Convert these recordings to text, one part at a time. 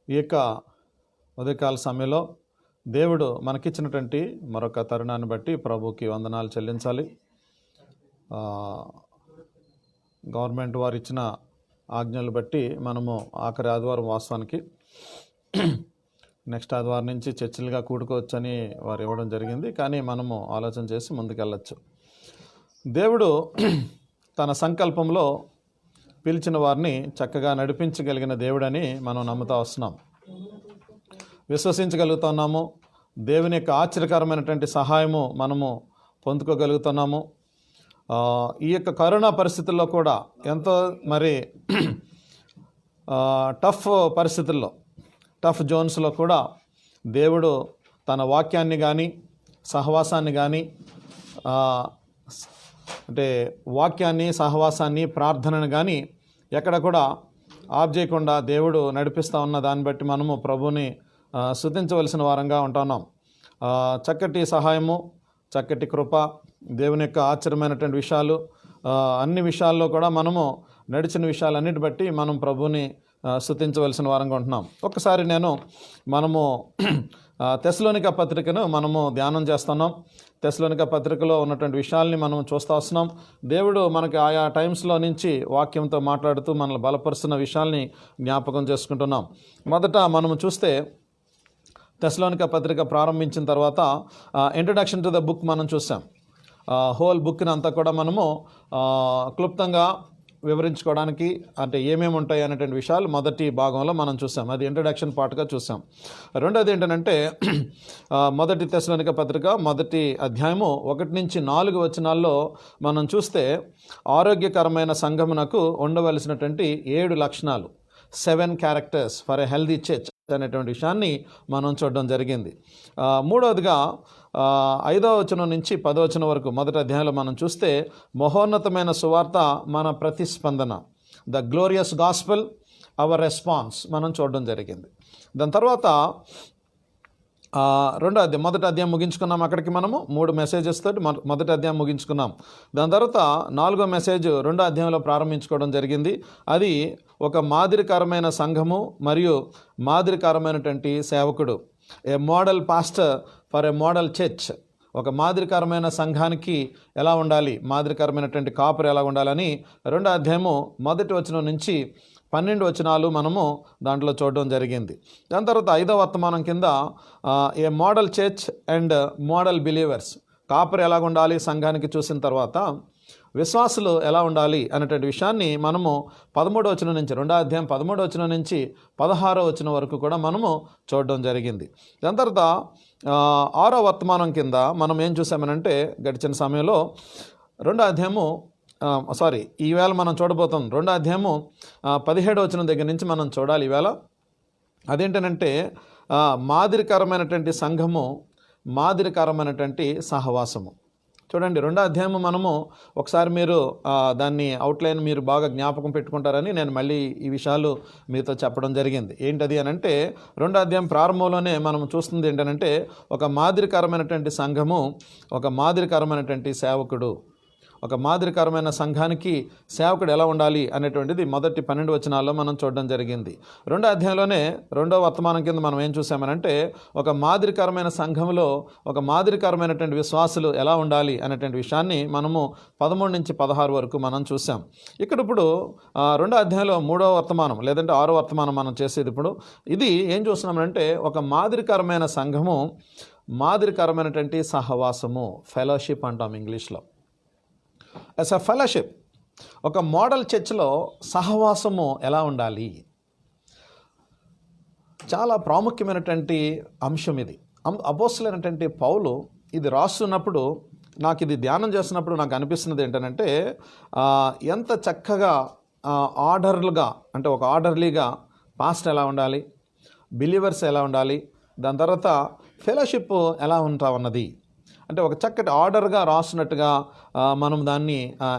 ఈ యొక్క ఉదయకాల సమయంలో దేవుడు మనకిచ్చినటువంటి మరొక తరుణాన్ని బట్టి ప్రభుకి వందనాలు చెల్లించాలి. గవర్నమెంట్ వారు ఇచ్చిన ఆజ్ఞలు బట్టి మనము ఆఖరి ఆదివారం వాస్తవానికి నెక్స్ట్ ఆదివారం నుంచి చర్చిలుగా కూడుకోవచ్చని వారు ఇవ్వడం జరిగింది. కానీ మనము ఆలోచన చేసి ముందుకెళ్ళచ్చు. దేవుడు తన సంకల్పంలో పిలిచిన వారిని చక్కగా నడిపించగలిగిన దేవుడని మనం నమ్ముతా వస్తున్నాం, విశ్వసించగలుగుతున్నాము. దేవుని యొక్క ఆశ్చర్యకరమైనటువంటి సహాయము మనము పొందుకోగలుగుతున్నాము. ఈ యొక్క కరోనా పరిస్థితుల్లో కూడా ఎంతో మరి టఫ్ పరిస్థితుల్లో, టఫ్ జోన్స్లో కూడా దేవుడు తన వాక్యాన్ని కానీ సహవాసాన్ని కానీ అంటే వాక్యాన్ని సహవాసాన్ని ప్రార్థనను కానీ ఎక్కడ కూడా ఆఫ్ చేయకుండా దేవుడు నడిపిస్తూ ఉన్న దాన్ని బట్టి మనము ప్రభుని స్తుతించవలసిన వారంగా ఉంటున్నాం. చక్కటి సహాయము, చక్కటి కృప, దేవుని యొక్క ఆశ్చర్యమైనటువంటి విషయాలు, అన్ని విషయాల్లో కూడా మనము నడిచిన విషయాలన్నిటి బట్టి మనం ప్రభుని స్తుతించవలసిన వారంగా ఉంటున్నాం. ఒక్కసారి మనము తెస్సలోనిక పత్రికను మనము ధ్యానం చేస్తున్నాం. తెస్సలోనిక పత్రికలో ఉన్నటువంటి విషయాల్ని మనం చూస్తూ వస్తున్నాం. దేవుడు మనకి ఆయా టైమ్స్లో నుంచి వాక్యంతో మాట్లాడుతూ మనల్ని బలపరుస్తున్న విషయాల్ని జ్ఞాపకం చేసుకుంటున్నాం. మొదట మనము చూస్తే తెస్సలోనిక పత్రిక ప్రారంభించిన తర్వాత ఇంట్రడక్షన్ టు ద బుక్ మనం చూసాం. హోల్ బుక్ని అంతా కూడా మనము క్లుప్తంగా వివరించుకోవడానికి అంటే ఏమేమి ఉంటాయి అనేటువంటి విషయాలు మొదటి భాగంలో మనం చూసాం. అది ఇంట్రడక్షన్ పార్ట్గా చూసాం. రెండోది ఏంటంటే మొదటి తెస్సలోనిక పత్రిక మొదటి అధ్యాయము 1-4 వచనాల్లో మనం చూస్తే ఆరోగ్యకరమైన సంఘమునకు ఉండవలసినటువంటి 7 లక్షణాలు, 7 characters for a healthy church అనేటువంటి విషయాన్ని మనం చూడడం జరిగింది. మూడవదిగా 5వ వచనం నుంచి 10వ వచనం వరకు మొదటి అధ్యాయంలో మనం చూస్తే మహోన్నతమైన సువార్త మన ప్రతిస్పందన, the glorious gospel hour response మనం చూడడం జరిగింది. దాని తర్వాత మొదటి అధ్యాయం ముగించుకున్నాం. అక్కడికి మనము 3 మెసేజెస్ తోటి మొదటి అధ్యాయం ముగించుకున్నాం. దాని తర్వాత 4వ మెసేజ్ 2వ అధ్యాయంలో ప్రారంభించుకోవడం జరిగింది. అది ఒక మాదిరికరమైన సంఘము మరియు మాదిరికరమైనటువంటి సేవకుడు, a model pastor for a model church. ఒక మాదిరికరమైన సంఘానికి ఎలా ఉండాలి, మాదిరికరమైనటువంటి కాపురు ఎలా ఉండాలని 2వ అధ్యాయము మొదటి వచనం నుంచి 12 వచనాలు మనము దాంట్లో చూడడం జరిగింది. దాని తర్వాత 5వ వర్తమానం కింద a model church and model believers, కాపురు ఎలా ఉండాలి సంఘానికి చూసిన తర్వాత విశ్వాసులు ఎలా ఉండాలి అనేటువంటి విషయాన్ని మనము 13వ వచనం నుంచి 2వ అధ్యాయం 13వ వచనం నుంచి 16వ వచనం వరకు కూడా మనము చూడడం జరిగింది. దాని తర్వాత 6వ వర్తమానం కింద మనం ఏం చూసామనంటే గడిచిన సమయంలో 2వ అధ్యాయము ఈవేళ మనం చూడబోతాం 2వ అధ్యాయము 17వ వచనం దగ్గర నుంచి మనం చూడాలి ఈవేళ. అదేంటనంటే మాదిరికరమైనటువంటి సంఘము, మాదిరికరమైనటువంటి సహవాసము. చూడండి 2వ అధ్యాయము మనము ఒకసారి మీరు దాన్ని అవుట్లైన్ మీరు బాగా జ్ఞాపకం పెట్టుకుంటారని నేను మళ్ళీ ఈ విషయాలు మీతో చెప్పడం జరిగింది. ఏంటది అని అంటే 2వ అధ్యాయం ప్రారంభంలోనే మనం చూస్తుంది ఏంటంటే ఒక మాదిరికరమైనటువంటి సంఘము, ఒక మాదిరికరమైనటువంటి సేవకుడు, ఒక మాదిరికరమైన సంఘానికి సేవకుడు ఎలా ఉండాలి అనేటువంటిది మొదటి 12 వచనాల్లో మనం చూడడం జరిగింది. 2వ అధ్యాయంలోనే 2వ వర్తమానం కింద మనం ఏం చూసామనంటే ఒక మాదిరికరమైన సంఘంలో ఒక మాదిరికరమైనటువంటి విశ్వాసులు ఎలా ఉండాలి అనేటువంటి విషయాన్ని మనము 13 నుంచి 16 వరకు మనం చూసాం. ఇక్కడ ఇప్పుడు 2వ అధ్యాయంలో 3వ వర్తమానం లేదంటే 6వ వర్తమానం మనం చేసేది ఇప్పుడు ఇది ఏం చూస్తున్నామంటే ఒక మాదిరికరమైన సంఘము, మాదిరికరమైనటువంటి సహవాసము, ఫెలోషిప్ అంటాం ఇంగ్లీష్లో. యాజ్ అ ఫెలోషిప్ ఒక మోడల్ చర్చ్లో సహవాసము ఎలా ఉండాలి, చాలా ప్రాముఖ్యమైనటువంటి అంశం ఇది. అపోస్తలుడైనటువంటి పౌలు ఇది రాస్తున్నప్పుడు, నాకు ఇది ధ్యానం చేస్తున్నప్పుడు నాకు అనిపిస్తున్నది ఏంటంటే ఎంత చక్కగా ఆర్డర్లుగా అంటే ఒక ఆర్డర్లీగా పాస్ట్ ఎలా ఉండాలి, బిలీవర్స్ ఎలా ఉండాలి, దాని తర్వాత ఫెలోషిప్ ఎలా ఉంటా ఉన్నది అంటే ఒక చక్కటి ఆర్డర్గా రాస్తున్నట్టుగా మనం దాన్ని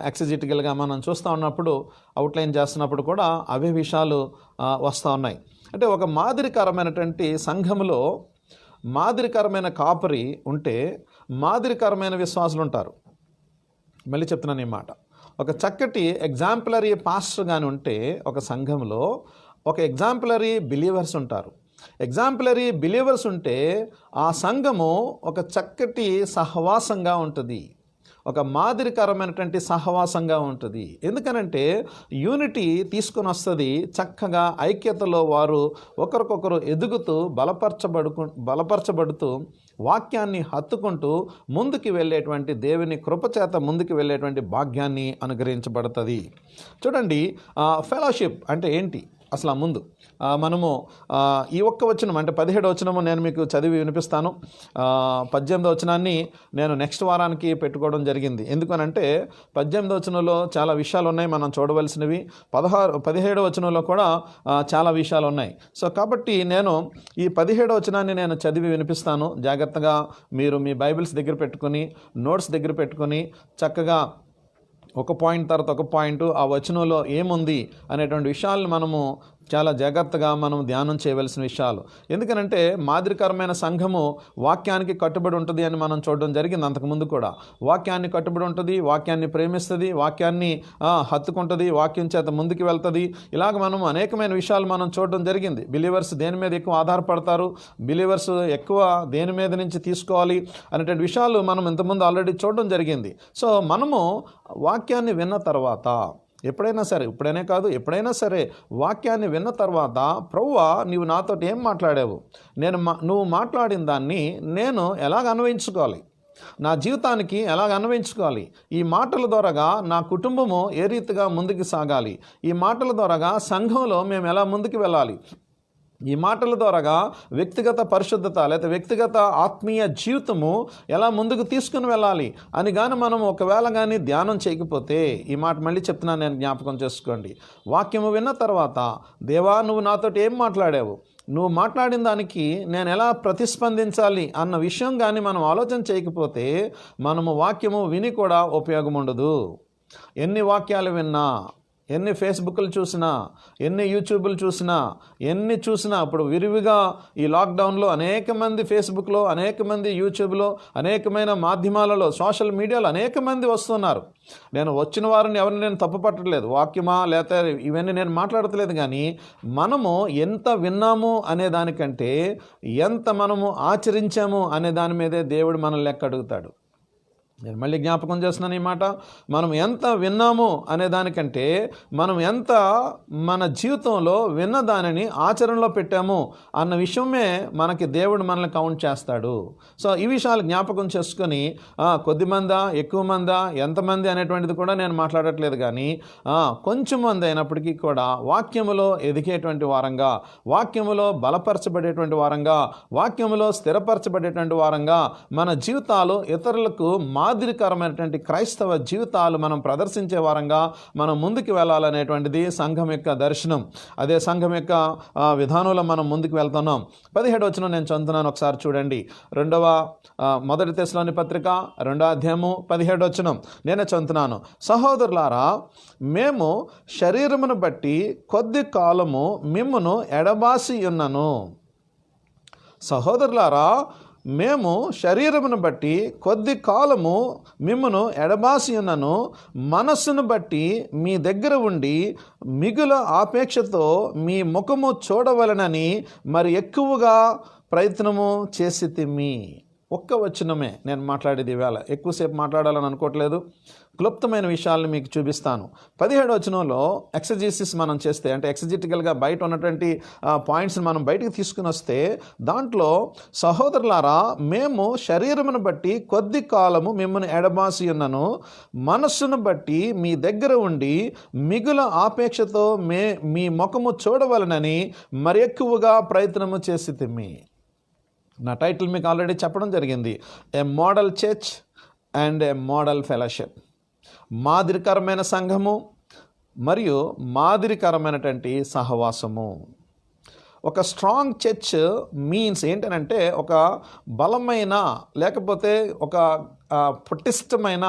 ఎక్సజిటికల్గా మనం చూస్తూ ఉన్నప్పుడు, అవుట్లైన్ చేస్తున్నప్పుడు కూడా అవే విషయాలు వస్తూ ఉన్నాయి. అంటే ఒక మాదిరికరమైనటువంటి సంఘములో మాదిరికరమైన కాపరి ఉంటే మాదిరికరమైన విశ్వాసులు ఉంటారు. మళ్ళీ చెప్తున్నాను ఈ మాట. ఒక చక్కటి ఎగ్జాంపులరీ పాస్టర్ కానీ ఉంటే ఒక సంఘంలో ఒక ఎగ్జాంపులరీ బిలీవర్స్ ఉంటారు. ఎగ్జాంపులరీ బిలీవర్స్ ఉంటే ఆ సంఘము ఒక చక్కటి సహవాసంగా ఉంటుంది, ఒక మాదిరికరమైనటువంటి సహవాసంగా ఉంటుంది. ఎందుకనంటే యూనిటీ తీసుకొని వస్తుంది. చక్కగా ఐక్యతలో వారు ఒకరికొకరు ఎదుగుతూ బలపరచబడుతూ వాక్యాన్ని హత్తుకుంటూ ముందుకు వెళ్ళేటువంటి దేవుని కృపచేత ముందుకు వెళ్ళేటువంటి భాగ్యాన్ని అనుగ్రహించబడుతుంది. చూడండి, ఫెలోషిప్ అంటే ఏంటి అసలు ముందు మనము ఈ ఒక్క వచనం అంటే 17వ వచనము నేను మీకు చదివి వినిపిస్తాను. 18వ వచనాన్ని నేను నెక్స్ట్ వారానికి పెట్టుకోవడం జరిగింది. ఎందుకనంటే 18వ వచనంలో చాలా విషయాలు ఉన్నాయి మనం చూడవలసినవి. 17వ వచనంలో కూడా చాలా విషయాలు ఉన్నాయి. సో కాబట్టి నేను ఈ 17వ వచనాన్ని నేను చదివి వినిపిస్తాను. జాగ్రత్తగా మీరు మీ బైబిల్స్ దగ్గర పెట్టుకొని, నోట్స్ దగ్గర పెట్టుకొని చక్కగా ఒక పాయింట్ తర్వాత ఒక పాయింట్ ఆ వచనంలో ఏముంది అనేటువంటి విషయాలను మనము చాలా జాగ్రత్తగా మనం ధ్యానం చేయవలసిన విషయాలు. ఎందుకనంటే మాదిరికరమైన సంఘము వాక్యానికి కట్టుబడి ఉంటుంది అని మనం చూడడం జరిగింది. అంతకుముందు కూడా వాక్యాన్ని కట్టుబడి ఉంటుంది, వాక్యాన్ని ప్రేమిస్తుంది, వాక్యాన్ని హత్తుకుంటుంది, వాక్యం చేత ముందుకు వెళ్తుంది. ఇలాగ మనం అనేకమైన విషయాలు మనం చూడడం జరిగింది. బిలీవర్స్ దేని మీద ఎక్కువ ఆధారపడతారు, బిలీవర్స్ ఎక్కువ దేని మీద నుంచి తీసుకోవాలి అనేటువంటి విషయాలు మనం ఇంతకుముందు ఆల్రెడీ చూడడం జరిగింది. సో మనము వాక్యాన్ని విన్న తర్వాత ఎప్పుడైనా సరే, ఇప్పుడైనా కాదు ఎప్పుడైనా సరే వాక్యాన్ని విన్న తర్వాత, ప్రభువా నీవు నాతో ఏం మాట్లాడావు, నువ్వు మాట్లాడిన దాన్ని నేను ఎలాగ అన్వయించుకోవాలి, నా జీవితానికి ఎలాగ అన్వయించుకోవాలి, ఈ మాటల ద్వారాగా నా కుటుంబము ఏ రీతిగా ముందుకు సాగాలి, ఈ మాటల ద్వారాగా సంఘంలో మేము ఎలా ముందుకు వెళ్ళాలి, ఈ మాటల ద్వారాగా వ్యక్తిగత పరిశుద్ధత లేదా వ్యక్తిగత ఆత్మీయ జీవితము ఎలా ముందుకు తీసుకుని వెళ్ళాలి అని కానీ మనం ఒకవేళ కానీ ధ్యానం చేయకపోతే, ఈ మాట మళ్ళీ చెప్తున్నాను, నేను జ్ఞాపకం చేసుకోండి. వాక్యము విన్న తర్వాత, దేవా నువ్వు నాతో ఏం మాట్లాడావు, నువ్వు మాట్లాడిన దానికి నేను ఎలా ప్రతిస్పందించాలి అన్న విషయం కానీ మనం ఆలోచన చేయకపోతే మనము వాక్యము విని కూడా ఉపయోగం ఉండదు. ఎన్ని వాక్యాలు విన్నా, ఎన్ని ఫేస్బుక్లు చూసినా, ఎన్ని యూట్యూబ్లు చూసినా ఇప్పుడు విరివిగా ఈ లాక్డౌన్లో అనేక మంది ఫేస్బుక్లో, అనేక మంది యూట్యూబ్లో, అనేకమైన మాధ్యమాలలో, సోషల్ మీడియాలో అనేక మంది వస్తున్నారు. నేను వచ్చిన వారిని ఎవరిని నేను తప్పు పట్టట్లేదు, వాక్యమా లేకపోతే ఇవన్నీ నేను మాట్లాడట్లేదు. కానీ మనము ఎంత విన్నాము అనే దానికంటే ఎంత మనము ఆచరించాము అనే దాని మీదే దేవుడు మనల్ని లెక్క అడుగుతాడు. నేను మళ్ళీ జ్ఞాపకం చేస్తున్నాను ఈ మాట. మనం ఎంత విన్నాము అనే దానికంటే మనం ఎంత మన జీవితంలో విన్న దానిని ఆచరణలో పెట్టాము అన్న విషయమే మనకి దేవుడు మనల్ని కౌంట్ చేస్తాడు. సో ఈ విషయాలు జ్ఞాపకం చేసుకొని కొద్ది మందా, ఎక్కువ మందా, ఎంతమంది అనేటువంటిది కూడా నేను మాట్లాడట్లేదు. కానీ కొంచెం మంది అయినప్పటికీ కూడా వాక్యములో ఎదిగేటువంటి వారంగా, వాక్యములో బలపరచబడేటువంటి వారంగా, వాక్యములో స్థిరపరచబడేటువంటి వారంగా మన జీవితాలు ఇతరులకు మాదిరికరమైనటువంటి క్రైస్తవ జీవితాలు మనం ప్రదర్శించే వారంగా మనం ముందుకు వెళ్ళాలనేటువంటిది సంఘం యొక్క దర్శనం. అదే సంఘం యొక్క విధానంలో మనం ముందుకు వెళ్తున్నాం. 17వ వచనం నేను చదువుతున్నాను, ఒకసారి చూడండి. మొదటి తెస్సలోని పత్రిక 2వ అధ్యాయము 17వ వచనం నేనే చదువుతున్నాను. సహోదరులారా, మేము శరీరమును బట్టి కొద్ది కాలము మిమ్మును ఎడబాసి ఉన్నను. సహోదరులారా, మేము శరీరమును బట్టి కొద్ది కాలము మిమ్మును ఎడబాసి ఉన్నను, మనస్సును బట్టి మీ దగ్గర ఉండి మిగుల ఆపేక్షతో మీ ముఖము చూడవలనని మరి ఎక్కువగా ప్రయత్నము చేసితిమి. ఒక్క వచనమే నేను మాట్లాడేది. వేళ ఎక్కువసేపు మాట్లాడాలని అనుకోవట్లేదు. క్లుప్తమైన విషయాలను మీకు చూపిస్తాను. 17వ వచనంలో ఎక్సజీసిస్ మనం చేస్తే, అంటే ఎక్సజిటికల్గా బయట ఉన్నటువంటి పాయింట్స్ని మనం బయటికి తీసుకుని వస్తే, దాంట్లో సహోదరులారా, మేము శరీరమును బట్టి కొద్ది కాలము మిమ్మల్ని ఎడబాసి ఉన్నను, మనస్సును బట్టి మీ దగ్గర ఉండి మిగుల ఆపేక్షతో మీ ముఖము చూడవలనని మరి ఎక్కువగా ప్రయత్నము చేసితిమి. నా టైటిల్ మీకు ఆల్రెడీ చెప్పడం జరిగింది, a model church and a model fellowship. మాదిరికరమైన సంఘము మరియు మాదిరికరమైనటువంటి సహవాసము. ఒక స్ట్రాంగ్ చర్చ్ మీన్స్ ఏంటనంటే ఒక బలమైన, లేకపోతే ఒక పటిష్టమైన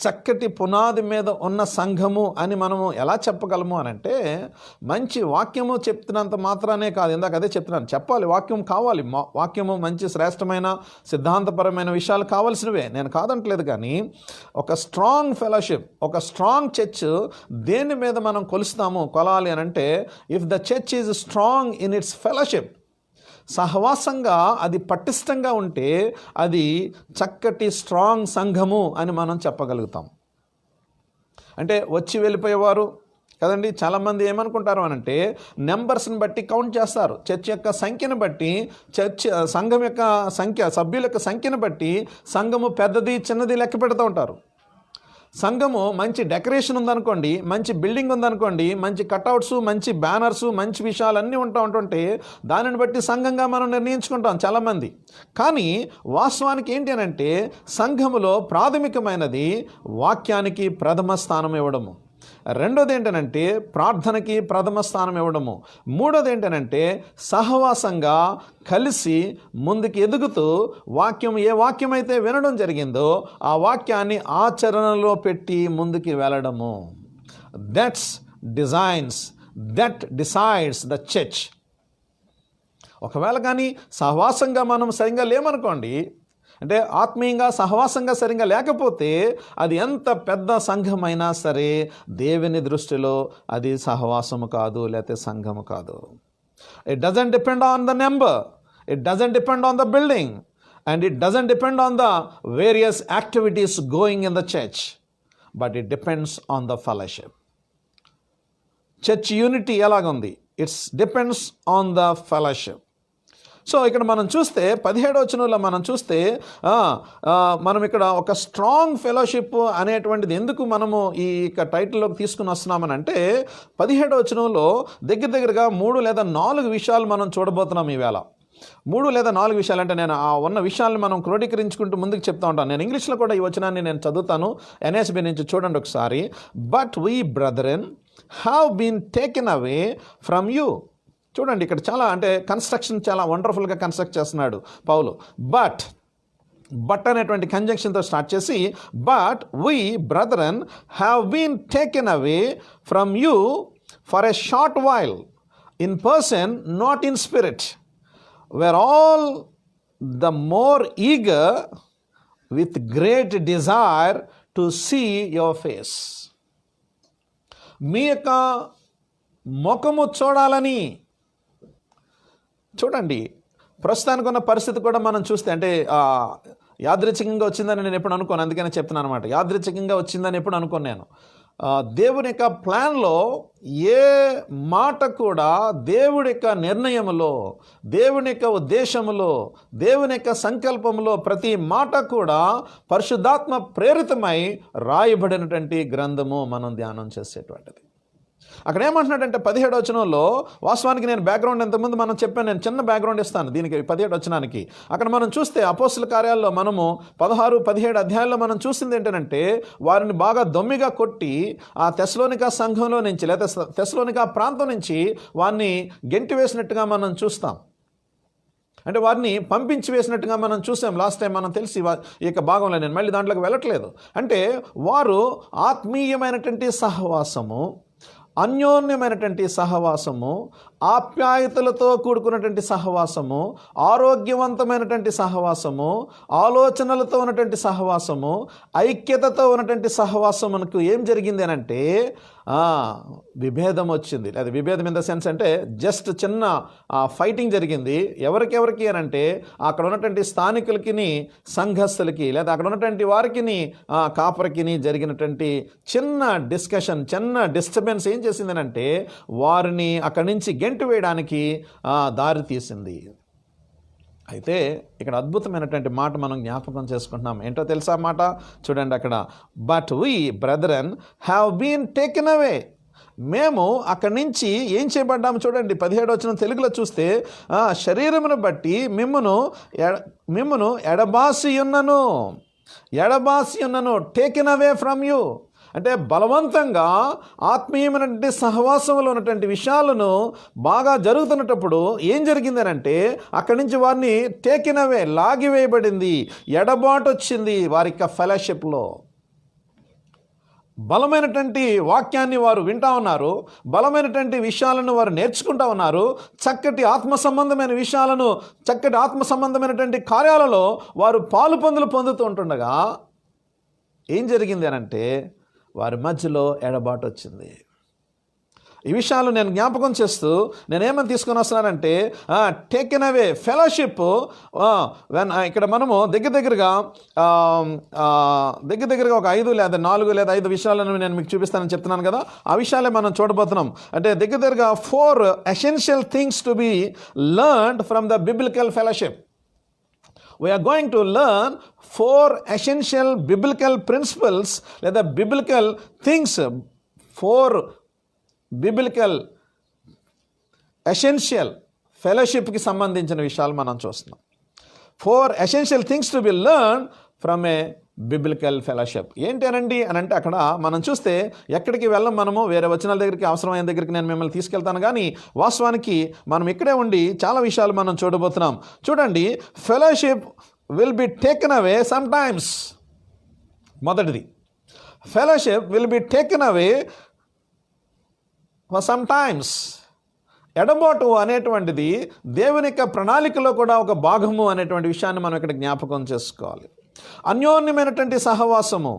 చక్కటి పునాది మీద ఉన్న సంఘము అని మనము ఎలా చెప్పగలము అని అంటే, మంచి వాక్యము చెప్తున్నంత మాత్రానే కాదు. ఇందాక అదే చెప్తున్నాను, చెప్పాలి, వాక్యం కావాలి. వాక్యము మంచి శ్రేష్టమైన సిద్ధాంతపరమైన విషయాలు కావాల్సినవే, నేను కాదంటలేదు. కానీ ఒక స్ట్రాంగ్ ఫెలోషిప్, ఒక స్ట్రాంగ్ చర్చ్ దేని మీద మనం కొలాలి అని అంటే, if the church is strong in its fellowship, సహవాసంగా అది పటిష్టంగా ఉంటే అది చక్కటి స్ట్రాంగ్ సంఘము అని మనం చెప్పగలుగుతాం. అంటే వచ్చి వెళ్ళిపోయేవారు కదండి, చాలామంది ఏమనుకుంటారు అనంటే నెంబర్స్ని బట్టి కౌంట్ చేస్తారు. చర్చ్ యొక్క సంఖ్యను బట్టి, సంఘం యొక్క సంఖ్య, సభ్యుల యొక్క సంఖ్యను బట్టి సంఘము పెద్దది చిన్నది లెక్క పెడుతూ ఉంటారు. సంఘము మంచి డెకరేషన్ ఉందనుకోండి, మంచి బిల్డింగ్ ఉందనుకోండి, మంచి కట్అవుట్స్, మంచి బ్యానర్స్, మంచి విషయాలన్నీ ఉంటుంటే దానిని బట్టి సంఘంగా మనం నిర్ణయించుకుంటాం చాలామంది. కానీ వాస్తవానికి ఏంటి అని అంటే, సంఘములో ప్రాథమికమైనది వాక్యానికి ప్రథమ స్థానం ఇవ్వడము, రెండోది ఏంటనంటే ప్రార్థనకి ప్రథమ స్థానం ఇవ్వడము, మూడోది ఏంటనంటే సహవాసంగా కలిసి ముందుకు ఎదుగుతూ ఏ వాక్యం అయితే వినడం జరిగిందో ఆ వాక్యాన్ని ఆచరణలో పెట్టి ముందుకు వెళ్ళడము. That decides the church. ఒకవేళ కానీ సహవాసంగా మనం సరిగ్గా లేమనుకోండి, అంటే ఆత్మీయంగా సహవాసంగా సరిగ్గా లేకపోతే అది ఎంత పెద్ద సంఘమైనా సరే దేవుని దృష్టిలో అది సహవాసము కాదు, లేకపోతే సంఘము కాదు. It doesn't depend on the number, it doesn't depend on the building, and it doesn't depend on the various activities going in the church, but it depends on the fellowship. Church unity ఎలాగుంది? It's depends on the fellowship. So ఇక్కడ మనం చూస్తే 17వ వచనంలో మనం చూస్తే మనం ఇక్కడ ఒక స్ట్రాంగ్ ఫెలోషిప్ అనేటువంటిది ఎందుకు మనము ఈ టైటిల్లోకి తీసుకుని వస్తున్నామని అంటే, 17వ వచనంలో దగ్గరగా 3 లేదా 4 విషయాలు మనం చూడబోతున్నాం ఈవేళ. 3 లేదా 4 విషయాలు అంటే, నేను ఆ ఉన్న విషయాలను మనం క్రోడీకరించుకుంటూ ముందుకు చెప్తా ఉంటాను. నేను ఇంగ్లీష్లో కూడా ఈ వచనాన్ని నేను చదువుతాను, NASB నుంచి చూడండి ఒకసారి. But we brethren have been taken away from you. చూడండి ఇక్కడ చాలా అంటే కన్స్ట్రక్షన్ చాలా వండర్ఫుల్గా కన్స్ట్రక్ట్ చేస్తున్నాడు పౌలు. బట్ అనేటువంటి కంజంక్షన్తో స్టార్ట్ చేసి, but we brethren have been taken away from you for a short while in person not in spirit, were all the more eager with great desire to see your face. మీ యొక్క ముఖము చూడాలని. చూడండి ప్రస్తుతానికి ఉన్న పరిస్థితి కూడా మనం చూస్తే, అంటే యాదృచ్ఛికంగా వచ్చిందని నేను ఎప్పుడు అనుకోను, అందుకని చెప్తున్నాను అనమాట. యాదృచ్ఛికంగా వచ్చిందని ఎప్పుడు అనుకోను నేను. దేవుని యొక్క ప్లాన్లో ఏ మాట కూడా దేవుడి యొక్క నిర్ణయములో, దేవుని యొక్క ఉద్దేశములో, దేవుని యొక్క సంకల్పములో ప్రతి మాట కూడా పరిశుద్ధాత్మ ప్రేరితమై రాయబడినటువంటి గ్రంథము మనం ధ్యానం చేసేటువంటిది. అక్కడ ఏమంటున్నాడంటే 17వ వచనంలో, వాస్తవానికి నేను బ్యాక్గ్రౌండ్ ఎంతమంది మనం చెప్పాను, నేను చిన్న బ్యాక్గ్రౌండ్ ఇస్తాను దీనికి 17వ వచనానికి. అక్కడ మనం చూస్తే అపోస్తల కార్యాల్లో మనము 16, 17 అధ్యాయాల్లో మనం చూసింది ఏంటంటే, వారిని బాగా దొమ్మిగా కొట్టి ఆ తెస్సలోనికా సంఘంలో నుంచి లేదా తెస్సలోనికా ప్రాంతం నుంచి వారిని గెంటి వేసినట్టుగా మనం చూస్తాం. అంటే వారిని పంపించి వేసినట్టుగా మనం చూసాం లాస్ట్ టైం. మనం తెలిసి ఈ యొక్క భాగంలో నేను మళ్ళీ దాంట్లోకి వెళ్ళట్లేదు. అంటే వారు ఆత్మీయమైనటువంటి సహవాసము, అన్యోన్యమైనటువంటి సహవాసము, ఆప్యాయతలతో కూడుకున్నటువంటి సహవాసము, ఆరోగ్యవంతమైనటువంటి సహవాసము, ఆలోచనలతో ఉన్నటువంటి సహవాసము, ఐక్యతతో ఉన్నటువంటి సహవాసమునకు ఏం జరిగింది అని అంటే విభేదం వచ్చింది. అది విభేదం ఇన్ ద సెన్స్ అంటే జస్ట్ చిన్న ఫైటింగ్ జరిగింది. ఎవరికి అని అంటే అక్కడ ఉన్నటువంటి స్థానికులకి, సంఘస్థులకి, లేదా అక్కడ ఉన్నటువంటి వారికి, కాపరికి జరిగినటువంటి చిన్న డిస్కషన్, చిన్న డిస్టర్బెన్స్ ఏం చేసింది అంటే వారిని అక్కడి నుంచి గెంటు వేయడానికి దారి తీసింది. అయితే ఇక్కడ అద్భుతమైనటువంటి మాట మనం జ్ఞాపకం చేసుకుంటున్నాం. ఏంటో తెలుసా మాట? చూడండి అక్కడ, but we brethren have been taken away. మేము అక్కడి నుంచి ఏం చేయబడ్డాము? చూడండి 17వ వచనం తెలుగులో చూస్తే, శరీరమును బట్టి మిమ్మును ఎడబాసి ఉన్నను టేకెన్ అవే ఫ్రమ్ యూ. అంటే బలవంతంగా ఆత్మీయమైనటువంటి సహవాసంలో ఉన్నటువంటి విషయాలను బాగా జరుగుతున్నప్పుడు ఏం జరిగిందని అంటే అక్కడి నుంచి వారిని టేకెన్ అవే, లాగివేయబడింది, ఎడబాటు వచ్చింది వారి యొక్క ఫెలోషిప్లో. బలమైనటువంటి వాక్యాన్ని వారు వింటా ఉన్నారు, బలమైనటువంటి విషయాలను వారు నేర్చుకుంటా ఉన్నారు, చక్కటి ఆత్మ సంబంధమైన విషయాలను, చక్కటి ఆత్మ సంబంధమైనటువంటి కార్యాలలో వారు పాలు పొందుతూ ఉంటుండగా ఏం జరిగింది అనంటే వారి మధ్యలో ఎడబాటు వచ్చింది. ఈ విషయాలు నేను జ్ఞాపకం చేస్తూ నేనేమని తీసుకొని వస్తున్నానంటే టేకెన్ అవే ఫెలోషిప్. ఇక్కడ మనము దగ్గరగా ఒక 5 లేదా 4 లేదా 5 విషయాలను నేను మీకు చూపిస్తానని చెప్తున్నాను కదా, ఆ విషయాలే మనం చూడబోతున్నాం. అంటే దగ్గరగా 4 essential things to be learned from the biblical fellowship. We are going to learn 4 essential biblical principles లేదా biblical things, 4 బిబ్లికల్ ఎసెన్షియల్ ఫెలోషిప్కి సంబంధించిన విషయాలు మనం చూస్తున్నాం. 4 essential things to be learn from A biblical fellowship. ఏంటి అనండి అని అంటే అక్కడ మనం చూస్తే ఎక్కడికి వెళ్ళం, మనము వేరే వచనాల దగ్గరికి, అవసరమైన దగ్గరికి నేను మిమ్మల్ని తీసుకెళ్తాను. కానీ వాస్తవానికి మనం ఇక్కడే ఉండి చాలా విషయాలు మనం చూడబోతున్నాం. చూడండి, fellowship will be taken away some times. మొదటిది, fellowship will be taken away for some times. ఎడబాటు అనేటువంటిది దేవుని యొక్క ప్రణాళికలో కూడా ఒక భాగము అనేటువంటి విషయాన్ని మనం ఇక్కడ జ్ఞాపకం చేసుకోవాలి. అన్యోన్యమైనటువంటి సహవాసము,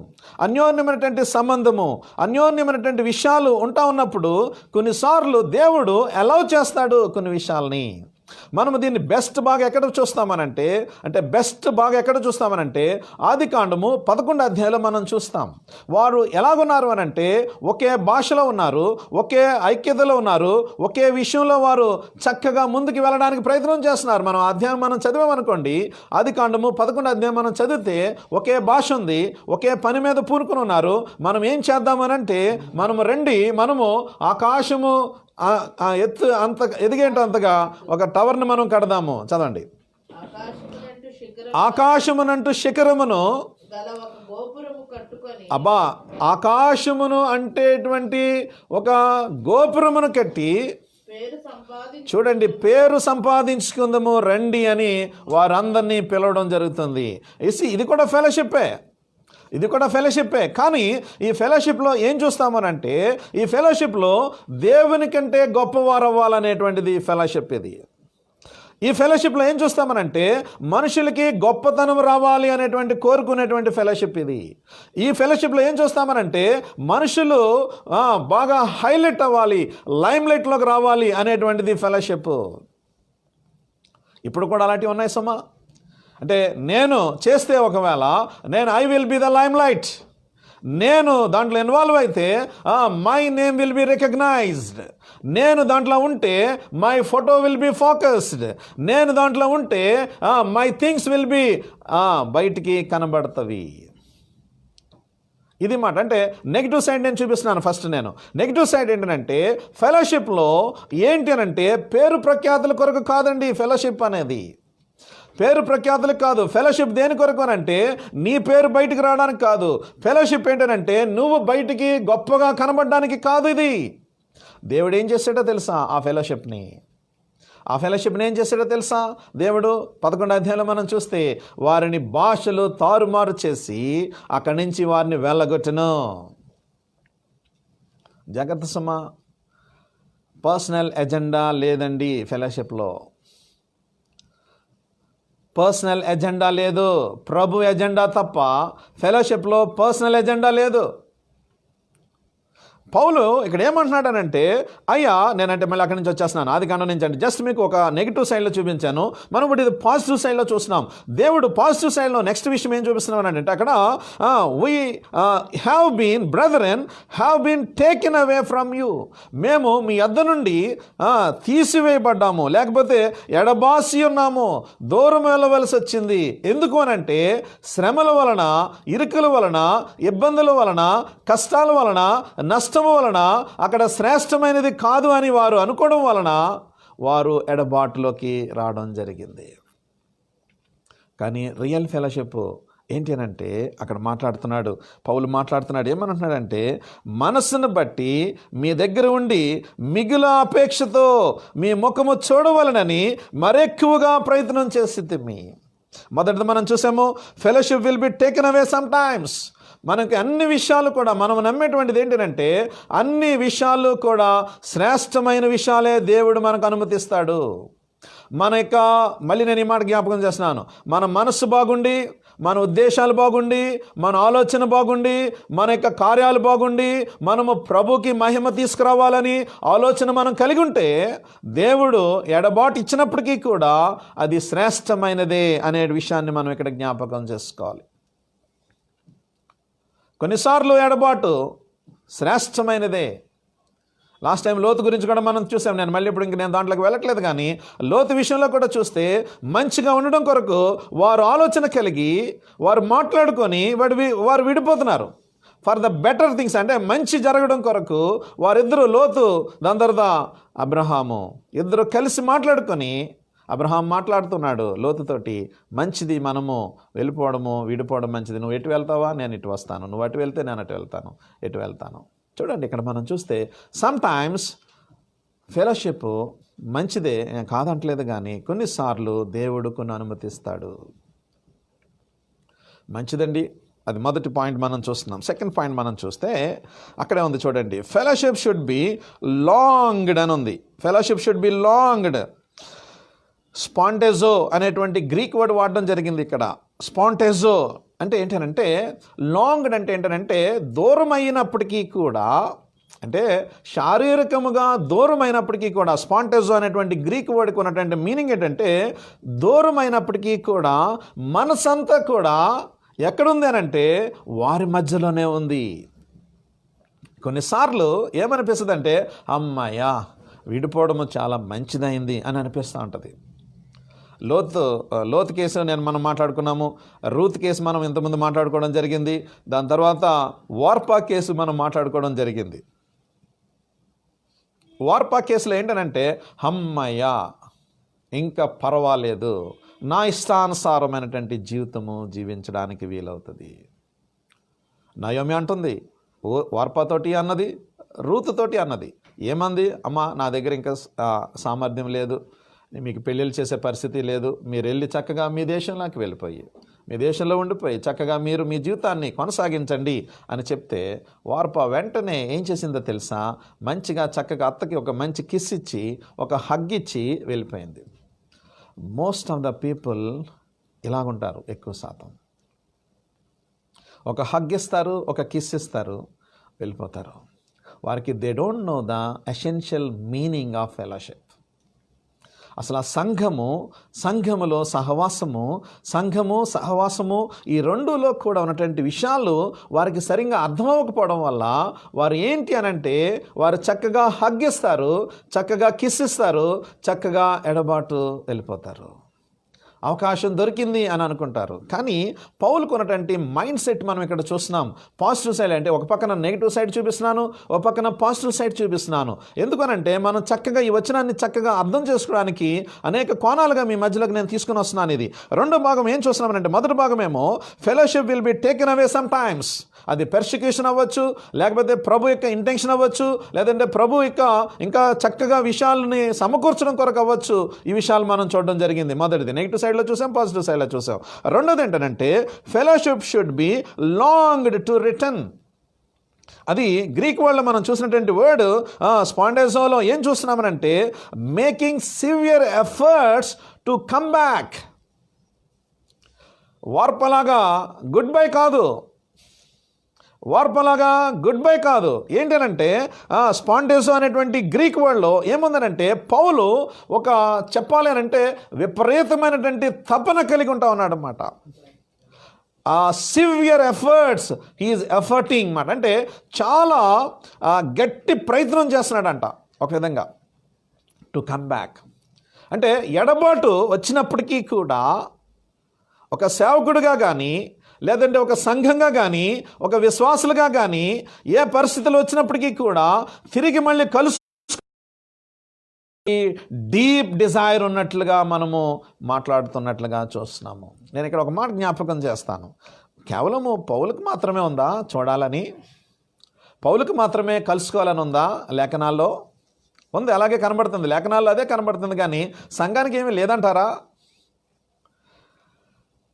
అన్యోన్యమైనటువంటి సంబంధము, అన్యోన్యమైనటువంటి విషయాలు ఉంటా ఉన్నప్పుడు కొన్నిసార్లు దేవుడు అలౌ చేస్తాడు కొన్ని విషయాల్ని. మనము దీన్ని బెస్ట్ బాగా ఎక్కడ చూస్తామనంటే ఆదికాండము 11వ అధ్యాయంలో మనం చూస్తాం. వారు ఎలాగున్నారు అనంటే ఒకే భాషలో ఉన్నారు, ఒకే ఐక్యతలో ఉన్నారు, ఒకే విషయంలో వారు చక్కగా ముందుకు వెళ్ళడానికి ప్రయత్నం చేస్తున్నారు. మనం అధ్యాయం మనం చదివామనుకోండి, ఆదికాండము 11వ అధ్యాయం మనం చదివితే ఒకే భాష ఉంది, ఒకే పని మీద పూనుకుని ఉన్నారు. మనం ఏం చేద్దామనంటే మనము ఆకాశము ఎత్తు అంత ఎదిగేంటో అంతగా ఒక టవర్ని మనం కడదాము. చదవండి, ఆకాశమునంటూ శిఖరమును ఆకాశమును అంటేటువంటి ఒక గోపురమును కట్టి, చూడండి, పేరు సంపాదించుకుందాము రండి అని వారందరినీ పిలవడం జరుగుతుంది. ఇది కూడా ఫెలోషిప్పే. కానీ ఈ ఫెలోషిప్లో ఏం చూస్తామనంటే ఈ ఫెలోషిప్లో దేవుని కంటే గొప్పవారు అవ్వాలనేటువంటిది ఫెలోషిప్. ఈ ఫెలోషిప్లో ఏం చూస్తామనంటే మనుషులకి గొప్పతనం రావాలి అనేటువంటి కోరుకునేటువంటి ఫెలోషిప్ ఇది. ఈ ఫెలోషిప్లో ఏం చూస్తామనంటే మనుషులు బాగా హైలైట్ అవ్వాలి, లైమ్ లైట్లోకి రావాలి అనేటువంటిది ఫెలోషిప్. ఇప్పుడు కూడా అలాంటివి ఉన్నాయి సుమా. అంటే నేను చేస్తే ఒకవేళ I will be the limelight, నేను దాంట్లో ఇన్వాల్వ్ అయితే my name will be recognised, నేను దాంట్లో ఉంటే my photo will be focused, నేను దాంట్లో ఉంటే మై థింగ్స్ విల్ బి బయటికి కనబడతవి. ఇది మాట. అంటే నెగిటివ్ సైడ్ నేను చూపిస్తున్నాను. ఫస్ట్ నేను నెగిటివ్ సైడ్ ఏంటంటే ఫెలోషిప్లో ఏంటి అనంటే పేరు ప్రఖ్యాతుల కొరకు కాదండి ఫెలోషిప్ అనేది. పేరు ప్రఖ్యాతులకు కాదు. ఫెలోషిప్ దేని కొరకు అనంటే నీ పేరు బయటికి రావడానికి కాదు. ఫెలోషిప్ ఏంటంటే నువ్వు బయటికి గొప్పగా కనబడడానికి కాదు. ఇది దేవుడు ఏం చేశాడో తెలుసా? ఆ ఫెలోషిప్ని ఏం చేశాడో తెలుసా? దేవుడు 11వ అధ్యాయంలో మనం చూస్తే వారిని భాషలు తారుమారు చేసి అక్కడి నుంచి వారిని వెళ్ళగొట్టును. జాగ్రత్త సుమా, పర్సనల్ ఎజెండా లేదండి ఫెలోషిప్లో. పర్సనల్ ఎజెండా లేదు, ప్రభు ఎజెండా తప్ప ఫెలోషిప్లో పర్సనల్ ఎజెండా లేదు. పౌలు ఇక్కడ ఏమంటున్నాడనంటే, అయ్యా నేనంటే మళ్ళీ అక్కడి నుంచి వచ్చేస్తున్నాను, ఆదికాండం నుంచి. అంటే జస్ట్ మీకు ఒక నెగిటివ్ సైడ్లో చూపించాను, మనం ఇప్పుడు ఇది పాజిటివ్ సైడ్లో చూస్తున్నాం. దేవుడు పాజిటివ్ సైడ్లో నెక్స్ట్ విషయం ఏం చూపిస్తున్నాం అంటే అక్కడ we have been taken away from you, మేము మీ యొద్ద నుండి తీసివేయబడ్డాము, లేకపోతే ఎడబాసి ఉన్నాము, దూరం వెళ్ళవలసి వచ్చింది. ఎందుకు అనంటే శ్రమల వలన, ఇరుకుల వలన, ఇబ్బందుల వలన, కష్టాల వలన, నష్టం వలన, అక్కడ శ్రేష్టమైనది కాదు అని వారు అనుకోవడం వలన వారు ఎడబాటులోకి రావడం జరిగింది. కానీ రియల్ ఫెలోషిప్ ఏంటి అనంటే అక్కడ పౌలు మాట్లాడుతున్నాడు. ఏమంటున్నాడంటే మనస్సును బట్టి మీ దగ్గర ఉండి మిగుల అపేక్షతో మీ ముఖము చూడవలనని మరెక్కువగా ప్రయత్నం చేసిద్ది. మొదటిది మనం చూసాము, fellowship will be taken away some times. మనకి అన్ని విషయాలు కూడా మనం నమ్మేటువంటిది ఏంటంటే అన్ని విషయాలు కూడా శ్రేష్టమైన విషయాలే దేవుడు మనకు అనుమతిస్తాడు. మన యొక్క మళ్ళీ నేను ఈ మాట జ్ఞాపకం చేస్తున్నాను, మన మనస్సు బాగుండి, మన ఉద్దేశాలు బాగుండి, మన ఆలోచన బాగుండి, మన యొక్క కార్యాలు బాగుండి, మనము ప్రభుకి మహిమ తీసుకురావాలని ఆలోచన మనం కలిగి ఉంటే దేవుడు ఎడబాటు ఇచ్చినప్పటికీ కూడా అది శ్రేష్టమైనదే అనే విషయాన్ని మనం ఇక్కడ జ్ఞాపకం చేసుకోవాలి. కొన్నిసార్లు ఎడబాటు శ్రేష్టమైనదే. లాస్ట్ టైం లోతు గురించి కూడా మనం చూసాం. నేను మళ్ళీ ఇప్పుడు నేను దాంట్లోకి వెళ్ళట్లేదు, కానీ లోతు విషయంలో కూడా చూస్తే మంచిగా ఉండడం కొరకు వారు ఆలోచన కలిగి వారు మాట్లాడుకొని వారు విడిపోతున్నారు. ఫర్ ద బెటర్ థింగ్స్ అంటే మంచి జరగడం కొరకు వారిద్దరూ, లోతు దాని తర్వాత అబ్రహాము, ఇద్దరు కలిసి మాట్లాడుకొని అబ్రహాం మాట్లాడుతున్నాడు లోతుతోటి, మంచిది మనము వెళ్ళిపోవడము విడిపోవడం మంచిది. నువ్వు ఎటు వెళ్తావా, నేను ఇటు వస్తాను. నువ్వు అటు వెళ్తే నేను అటు వెళ్తాను, ఎటు వెళ్తాను. చూడండి, ఇక్కడ మనం చూస్తే సమ్టైమ్స్ ఫెలోషిప్ మంచిదే కాదంటలేదు, కానీ కొన్నిసార్లు దేవుడు కొన్ని అనుమతిస్తాడు. మంచిదండి, అది మొదటి పాయింట్ మనం చూస్తున్నాం. సెకండ్ పాయింట్ మనం చూస్తే అక్కడే ఉంది చూడండి, ఫెలోషిప్ షుడ్ బి లాంగ్డ్ అని ఉంది. Fellowship should be longed. స్పాంటెజో అనేటువంటి గ్రీక్ వర్డ్ వాడడం జరిగింది ఇక్కడ. స్పాంటెజో అంటే ఏంటంటే, లాంగ్డ్ అంటే ఏంటంటే దూరం అయినప్పటికీ కూడా, అంటే శారీరకముగా దూరం అయినప్పటికీ కూడా, స్పాంటెజో అనేటువంటి గ్రీక్ వర్డ్కి ఉన్నటువంటి మీనింగ్ ఏంటంటే దూరం అయినప్పటికీ కూడా మనసంతా కూడా ఎక్కడుంది అని అంటే వారి మధ్యలోనే ఉంది. కొన్నిసార్లు ఏమనిపిస్తుంది అంటే అమ్మాయ్యా విడిపోవడము చాలా మంచిదైంది అని అనిపిస్తూ ఉంటుంది. లోతు కేసు మనం మాట్లాడుకున్నాము. రూత్ కేసు మనం ఇంతకుముందు మాట్లాడుకోవడం జరిగింది. దాని తర్వాత వార్పా కేసు మనం మాట్లాడుకోవడం జరిగింది. వార్పా కేసులో ఏంటనంటే అమ్మయ్యా ఇంకా పర్వాలేదు, నా ఇష్టానుసారమైనటువంటి జీవితము జీవించడానికి వీలవుతుంది. నయోమి అంటుంది, వార్పాతోటి అన్నది, రూతుతోటి అన్నది. ఏమంది? అమ్మ నా దగ్గర ఇంకా సామర్థ్యం లేదు, మీకు పెళ్ళిళ్ళు చేసే పరిస్థితి లేదు, మీరు వెళ్ళి చక్కగా మీ దేశంలోకి వెళ్ళిపోయి మీ దేశంలో ఉండిపోయి చక్కగా మీరు మీ జీవితాన్ని కొనసాగించండి అని చెప్తే వార్ప వెంటనే ఏం చేసిందో తెలుసా? మంచిగా చక్కగా అత్తకి ఒక మంచి కిస్ ఇచ్చి ఒక హగ్ ఇచ్చి వెళ్ళిపోయింది. మోస్ట్ ఆఫ్ ద పీపుల్ ఇలాగుంటారు. ఎక్కువ శాతం ఒక హగ్ ఇస్తారు, ఒక కిస్ ఇస్తారు, వెళ్ళిపోతారు. వారికి they don't know the essential meaning of fellowship. అసలు ఆ సంఘములో సహవాసము ఈ రెండులో కూడా ఉన్నటువంటి విషయాలు వారికి సరిగ్గా అర్థమవ్వకపోవడం వల్ల వారు ఏంటి అనంటే వారు చక్కగా హగ్ ఇస్తారు, చక్కగా కిస్ ఇస్తారు, చక్కగా ఎడబాటు వెళ్ళిపోతారు. అవకాశం దొరికింది అని అనుకుంటారు. కానీ పౌలుకు ఉన్నటువంటి మైండ్ సెట్ మనం ఇక్కడ చూస్తున్నాం. పాజిటివ్ సైడ్ అంటే ఒక పక్కన నెగిటివ్ సైడ్ చూపిస్తున్నాను, ఒక పక్కన పాజిటివ్ సైడ్ చూపిస్తున్నాను. ఎందుకనంటే మనం చక్కగా ఈ వచనాన్ని చక్కగా అర్థం చేసుకోవడానికి అనేక కోణాలుగా మీ మధ్యలోకి నేను తీసుకుని వస్తున్నాను. ఇది రెండో భాగం ఏం చూస్తున్నామనంటే, మొదటి భాగమేమో fellowship will be taken away some times. అది పెర్సిక్యూషన్ అవ్వచ్చు, లేకపోతే ప్రభు యొక్క ఇంటెన్షన్ అవ్వచ్చు, లేదంటే ప్రభు యొక్క ఇంకా చక్కగా విషయాలని సమకూర్చడం కొరకు అవ్వచ్చు. ఈ విషయాలు మనం చూడడం జరిగింది. మొదటిది నెగిటివ్ సైడ్లో చూసాం, పాజిటివ్ సైడ్లో చూసాం. రెండోది ఏంటంటే fellowship should be longed to return. అది గ్రీక్ వర్డ్లో మనం చూసినటువంటి వర్డ్ స్పాండెజోలో ఏం చూస్తున్నామనంటే making severe efforts to come back. వార్పలాగా గుడ్ బై కాదు, ఏంటనంటే స్పాంటేసో అనేటువంటి గ్రీక్ వర్డ్లో ఏముందనంటే పౌలు ఒక చెప్పాలి అనంటే విపరీతమైనటువంటి తపన కలిగి ఉంటా ఉన్నాడు అన్నమాట. సివియర్ ఎఫర్ట్స్ హీఈస్ ఎఫర్టింగ్ మాట, అంటే చాలా గట్టి ప్రయత్నం చేస్తున్నాడంట ఒక విధంగా టు కమ్ బ్యాక్. అంటే ఎడబాటు వచ్చినప్పటికీ కూడా ఒక సేవకుడిగా కానీ, లేదంటే ఒక సంఘంగా కానీ, ఒక విశ్వాసులుగా కానీ ఏ పరిస్థితులు వచ్చినప్పటికీ కూడా తిరిగి మళ్ళీ డీప్ డిజైర్ ఉన్నట్లుగా మనము మాట్లాడుతున్నట్లుగా చూస్తున్నాము. నేను ఇక్కడ ఒక మాట జ్ఞాపకం చేస్తాను. కేవలము పౌలుకు మాత్రమే ఉందా చూడాలని? పౌలుకు మాత్రమే కలుసుకోవాలని ఉందా? లేఖనాల్లో ఉంది, అలాగే కనబడుతుంది, లేఖనాల్లో అదే కనబడుతుంది. కానీ సంఘానికి ఏమీ లేదంటారా?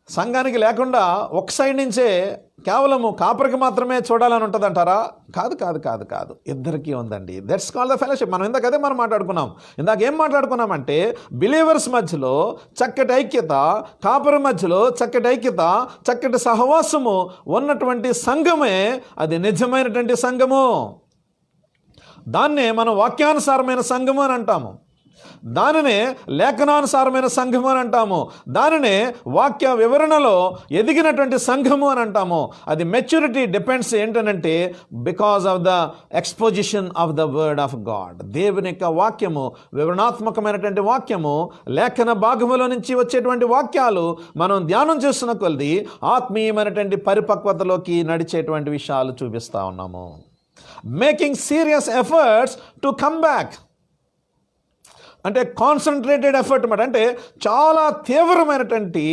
సంఘానికి లేకుండా ఒక సైడ్ నుంచే కేవలము కాపరికి మాత్రమే చూడాలని ఉంటుందంటారా? కాదు కాదు కాదు కాదు, ఇద్దరికీ ఉందండి. That's called the fellowship. మనం ఇందాక అదే మనం మాట్లాడుకున్నాం. ఇందాక ఏం మాట్లాడుకున్నామంటే బిలీవర్స్ మధ్యలో చక్కటి ఐక్యత, కాపరి మధ్యలో చక్కటి ఐక్యత, చక్కటి సహవాసము ఉన్నటువంటి సంఘమే అది నిజమైనటువంటి సంఘము. దాన్నే మనం వాక్యానుసారమైన సంఘము అని అంటాము. దానినే లేఖనానుసారమైన సంఘము అని అంటాము. దానినే వాక్య వివరణలో ఎదిగినటువంటి సంఘము అని అంటాము. అది మెచ్యూరిటీ డిపెండ్స్ ఏంటనంటే because of the exposition of the word of God. దేవుని యొక్క వాక్యము, వివరణాత్మకమైనటువంటి వాక్యము, లేఖన భాగములో నుంచి వచ్చేటువంటి వాక్యాలు మనం ధ్యానం చేస్తున్న కొలది ఆత్మీయమైనటువంటి పరిపక్వతలోకి నడిచేటువంటి విషయాలు చూపిస్తూ ఉన్నాము. Making serious efforts to come back అంటే కాన్సన్ట్రేటెడ్ ఎఫర్ట్ అన్నమాట. అంటే చాలా తీవ్రమైనటువంటి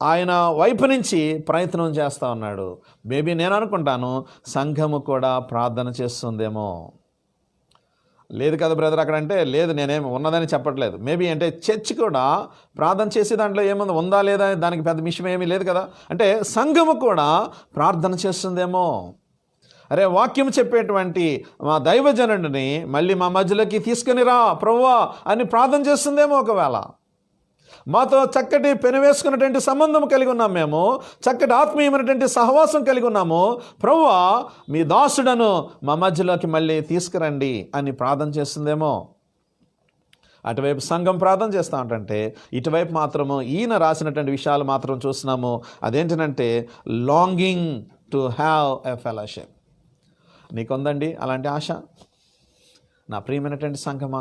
ఆయన వైపు నుంచి ప్రయత్నం చేస్తూ ఉన్నాడు. మేబీ నేను అనుకుంటాను సంఘము కూడా ప్రార్థన చేస్తుందేమో. లేదు కదా బ్రదర్ అక్కడ అంటే, లేదు నేనేమి ఉన్నదని చెప్పట్లేదు. మేబీ అంటే చర్చ్ కూడా ప్రార్థన చేసే దాంట్లో ఏముంది, ఉందా లేదా దానికి పెద్ద విషయం ఏమీ లేదు కదా. అంటే సంఘము కూడా ప్రార్థన చేస్తుందేమో. అరే వాక్యం చెప్పేటువంటి మా దైవజనుడిని మళ్ళీ మా మధ్యలోకి తీసుకుని రా ప్రభువా అని ప్రార్థన చేస్తుందేమో. ఒకవేళ మాతో చక్కటి పెనవేసుకున్నటువంటి సంబంధం కలిగి ఉన్నాం, మేము చక్కటి ఆత్మీయమైనటువంటి సహవాసం కలిగి ఉన్నాము, ప్రభువా మీ దాసుడను మా మధ్యలోకి మళ్ళీ తీసుకురండి అని ప్రార్థన చేస్తుందేమో. అటువైపు సంఘం ప్రార్థన చేస్తూ ఉంటుంటే ఇటువైపు మాత్రము ఈయన రాసినటువంటి విషయాలు మాత్రం చూస్తున్నాము. అదేంటంటే longing to have a fellowship. నీకుందండి అలాంటి ఆశ? నా ప్రియమైనటువంటి సంఘమా,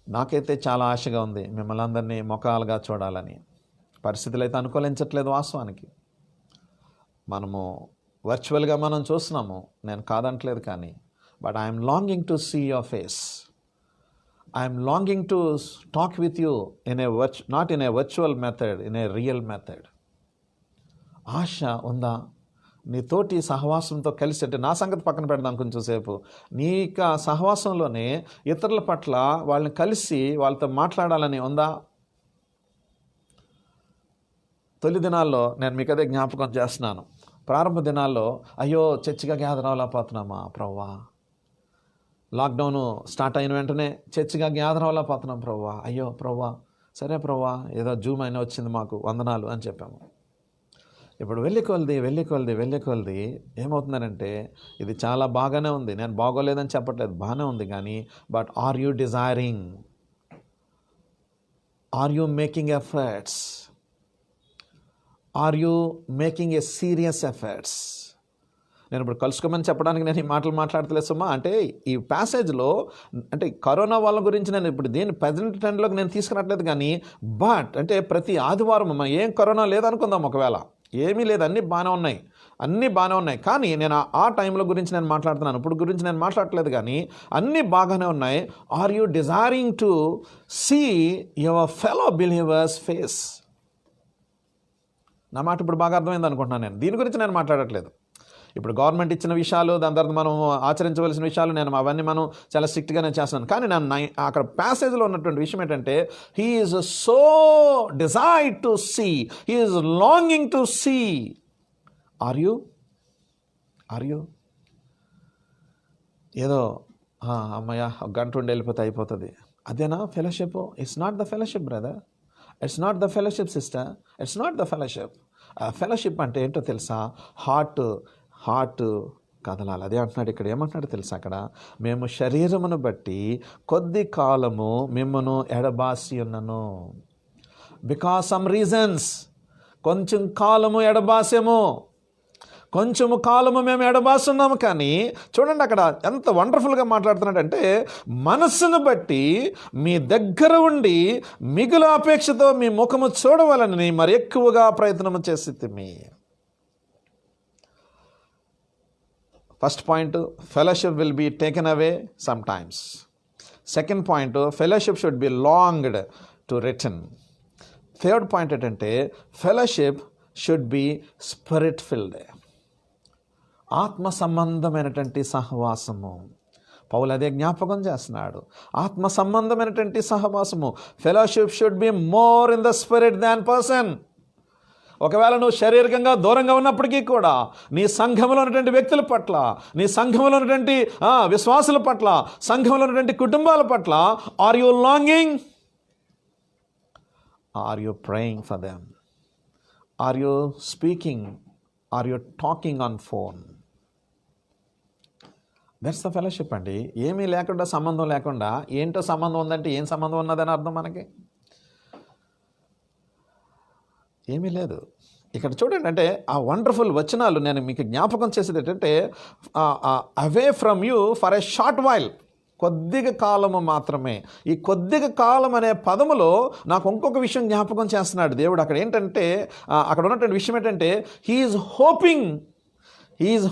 నాకైతే చాలా ఆశగా ఉంది మిమ్మల్ని అందరినీ ముఖాలుగా చూడాలని. పరిస్థితులు అయితే అనుకూలించట్లేదు వాస్తవానికి. మనము వర్చువల్గా మనం చూస్తున్నాము, నేను కాదంటలేదు, కానీ but I'm longing to see your face. I'm longing to talk with you in a not in a virtual method, in a real method. ఆశ ఉందా? నీతోటి సహవాసంతో కలిసి, అంటే నా సంగతి పక్కన పెడదాం కొంచెంసేపు, నీ యొక్క సహవాసంలోనే ఇతరుల పట్ల వాళ్ళని కలిసి వాళ్ళతో మాట్లాడాలని ఉందా? తొలి దినాల్లో నేను మీకు అదే జ్ఞాపకం చేస్తున్నాను. ప్రారంభ దినాల్లో అయ్యో చర్చిగా గ్యాదర్ అవ్వలేకపోతున్నామా ప్రభువా, లాక్డౌన్ స్టార్ట్ అయిన వెంటనే చర్చిగా గ్యాదర్ అవ్వలేకపోతున్నాం ప్రభువా, అయ్యో ప్రభువా, సరే ప్రభువా ఏదో జూమ్ అయినా వచ్చింది మాకు వందనాలు అని చెప్పాము. ఇప్పుడు వెళ్ళి కొలది ఏమవుతుందనంటే ఇది చాలా బాగానే ఉంది, నేను బాగోలేదని చెప్పట్లేదు, బాగానే ఉంది, కానీ but are you desiring, are you making efforts, are you making a serious efforts? నేను ఇప్పుడు కలుసుకోమని చెప్పడానికి నేను ఈ మాటలు మాట్లాడతలేదు సుమా. అంటే ఈ ప్యాసేజ్లో అంటే కరోనా వాళ్ళ గురించి నేను ఇప్పుడు దీన్ని ప్రజెంట్ ట్రెండ్లోకి నేను తీసుకురావట్లేదు, కానీ బట్ అంటే ప్రతి ఆదివారం ఏం కరోనా లేదనుకుందాం, ఒకవేళ ఏమీ లేదు, అన్నీ బాగానే ఉన్నాయి, కానీ నేను ఆ టైంలో గురించి నేను మాట్లాడుతున్నాను, ఇప్పుడు గురించి నేను మాట్లాడట్లేదు, కానీ అన్నీ బాగానే ఉన్నాయి. Are you desiring to see your fellow believers face? నా మాట ఇప్పుడు బాగా అర్థమైంది అనుకుంటున్నాను. నేను దీని గురించి నేను మాట్లాడట్లేదు. ఇప్పుడు గవర్నమెంట్ ఇచ్చిన విషయాలు, దాని తర్వాత మనం ఆచరించవలసిన విషయాలు, నేను అవన్నీ మనం చాలా స్ట్రిక్ట్గానే చేస్తున్నాను, కానీ నేను అక్కడ ప్యాసేజ్లో ఉన్నటువంటి విషయం ఏంటంటే he is so desired to see, he is longing to see. Are you ఏదో అమ్మయ్య ఒక గంట ఉండి వెళ్ళిపోతే అయిపోతుంది, అదేనా fellowship? It's not the fellowship brother, it's not the fellowship sister, it's not the fellowship. Fellowship అంటే ఏంటో తెలుసా? హార్ట్ కదలాలి. అదే అంటున్నాడు ఇక్కడ. ఏమంటున్నాడు తెలుసా అక్కడ? మేము శరీరమును బట్టి కొద్ది కాలము మిమ్మను ఎడబాసి ఉన్నను. బికాస్ సమ్ రీజన్స్ కొంచెం కాలము ఎడబాసేము, కొంచెము కాలము మేము ఎడబాస్తున్నాము. కానీ చూడండి అక్కడ ఎంత వండర్ఫుల్గా మాట్లాడుతున్నాడంటే మనస్సును బట్టి మీ దగ్గర ఉండి మిగులు అపేక్షతో మీ ముఖము చూడవాలని మరి ఎక్కువగా ప్రయత్నము చేసి. First point, fellowship will be taken away some times. Second point, fellowship should be longed to return. Third point ఏంటంటే fellowship should be spirit filled. ఆత్మ సంబంధమైనటువంటి సహవాసము, పౌలు అదే జ్ఞాపకం చేస్తున్నాడు. ఆత్మ సంబంధమైనటువంటి సహవాసము, fellowship should be more in the spirit than person. ఒకవేళ నువ్వు శారీరకంగా దూరంగా ఉన్నప్పటికీ కూడా నీ సంఘంలో ఉన్నటువంటి వ్యక్తుల పట్ల, నీ సంఘంలో ఉన్నటువంటి విశ్వాసుల పట్ల, సంఘంలో ఉన్నటువంటి కుటుంబాల పట్ల, are you longing? Are you praying for them? Are you speaking? Are you talking on phone? That's the fellowship అండి. ఏమీ లేకుండా, సంబంధం లేకుండా. ఏంటో సంబంధం ఉందంటే ఏం సంబంధం ఉన్నదని అర్థం మనకి? ఏమీ లేదు. ఇక్కడ చూడండి, అంటే ఆ వండర్ఫుల్ వచనాలు నేను మీకు జ్ఞాపకం చేసేది ఏంటంటే, అవే from you for a short while, కొద్దిగా కాలము మాత్రమే. ఈ కొద్దిగా కాలం అనే పదములో నాకు ఇంకొక విషయం జ్ఞాపకం చేస్తున్నాడు దేవుడు. అక్కడ ఏంటంటే, అక్కడ ఉన్నటువంటి విషయం ఏంటంటే, హీఈస్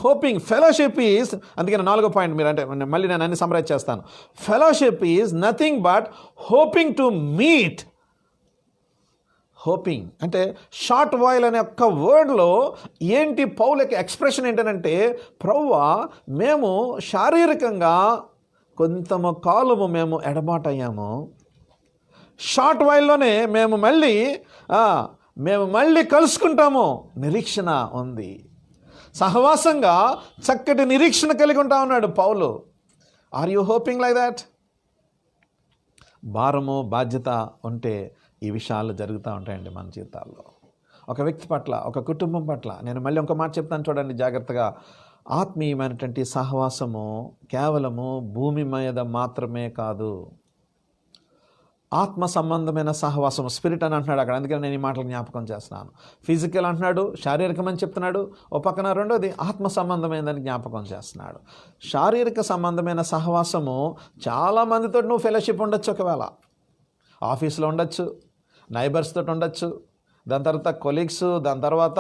హోపింగ్ ఫెలోషిప్ ఈజ్, అందుకని 4వ పాయింట్ మీరు అంటే మళ్ళీ నేను అన్ని సమ్మరైజ్ చేస్తాను. Fellowship is nothing but hoping to meet. Hoping అంటే షార్ట్ వాయిల్ అనే ఒక్క వర్డ్లో ఏంటి పౌలకి ఎక్స్ప్రెషన్ ఏంటంటే, ప్రభువా మేము శారీరకంగా కొంతము కాలము మేము ఎడబాటయ్యాము, షార్ట్ వాయిల్లోనే మేము మళ్ళీ కలుసుకుంటాము, నిరీక్షణ ఉంది. సహవాసంగా చక్కటి నిరీక్షణ కలిగి ఉంటా ఉన్నాడు Paul. Are you hoping like that? భారము బాధ్యత ఉంటే ఈ విషయాలు జరుగుతూ ఉంటాయండి మన జీవితాల్లో. ఒక వ్యక్తి పట్ల, ఒక కుటుంబం పట్ల. నేను మళ్ళీ ఒక మాట చెప్తాను చూడండి జాగ్రత్తగా. ఆత్మీయమైనటువంటి సహవాసము కేవలము భూమి మీద మాత్రమే కాదు, ఆత్మ సంబంధమైన సహవాసం, స్పిరిట్ అని అంటున్నాడు అక్కడ. అందుకని నేను ఈ మాటలు జ్ఞాపకం చేస్తున్నాను. ఫిజికల్ అంటున్నాడు, శారీరకమని చెప్తున్నాడు. ఓ పక్కన రెండోది ఆత్మ సంబంధమైనదని జ్ఞాపకం చేస్తున్నాడు. శారీరక సంబంధమైన సహవాసము చాలామందితో నువ్వు ఫెలోషిప్ ఉండొచ్చు. ఒకవేళ ఆఫీస్లో ఉండొచ్చు, నైబర్స్ తోటి ఉండొచ్చు, దాని తర్వాత కొలీగ్స్, దాని తర్వాత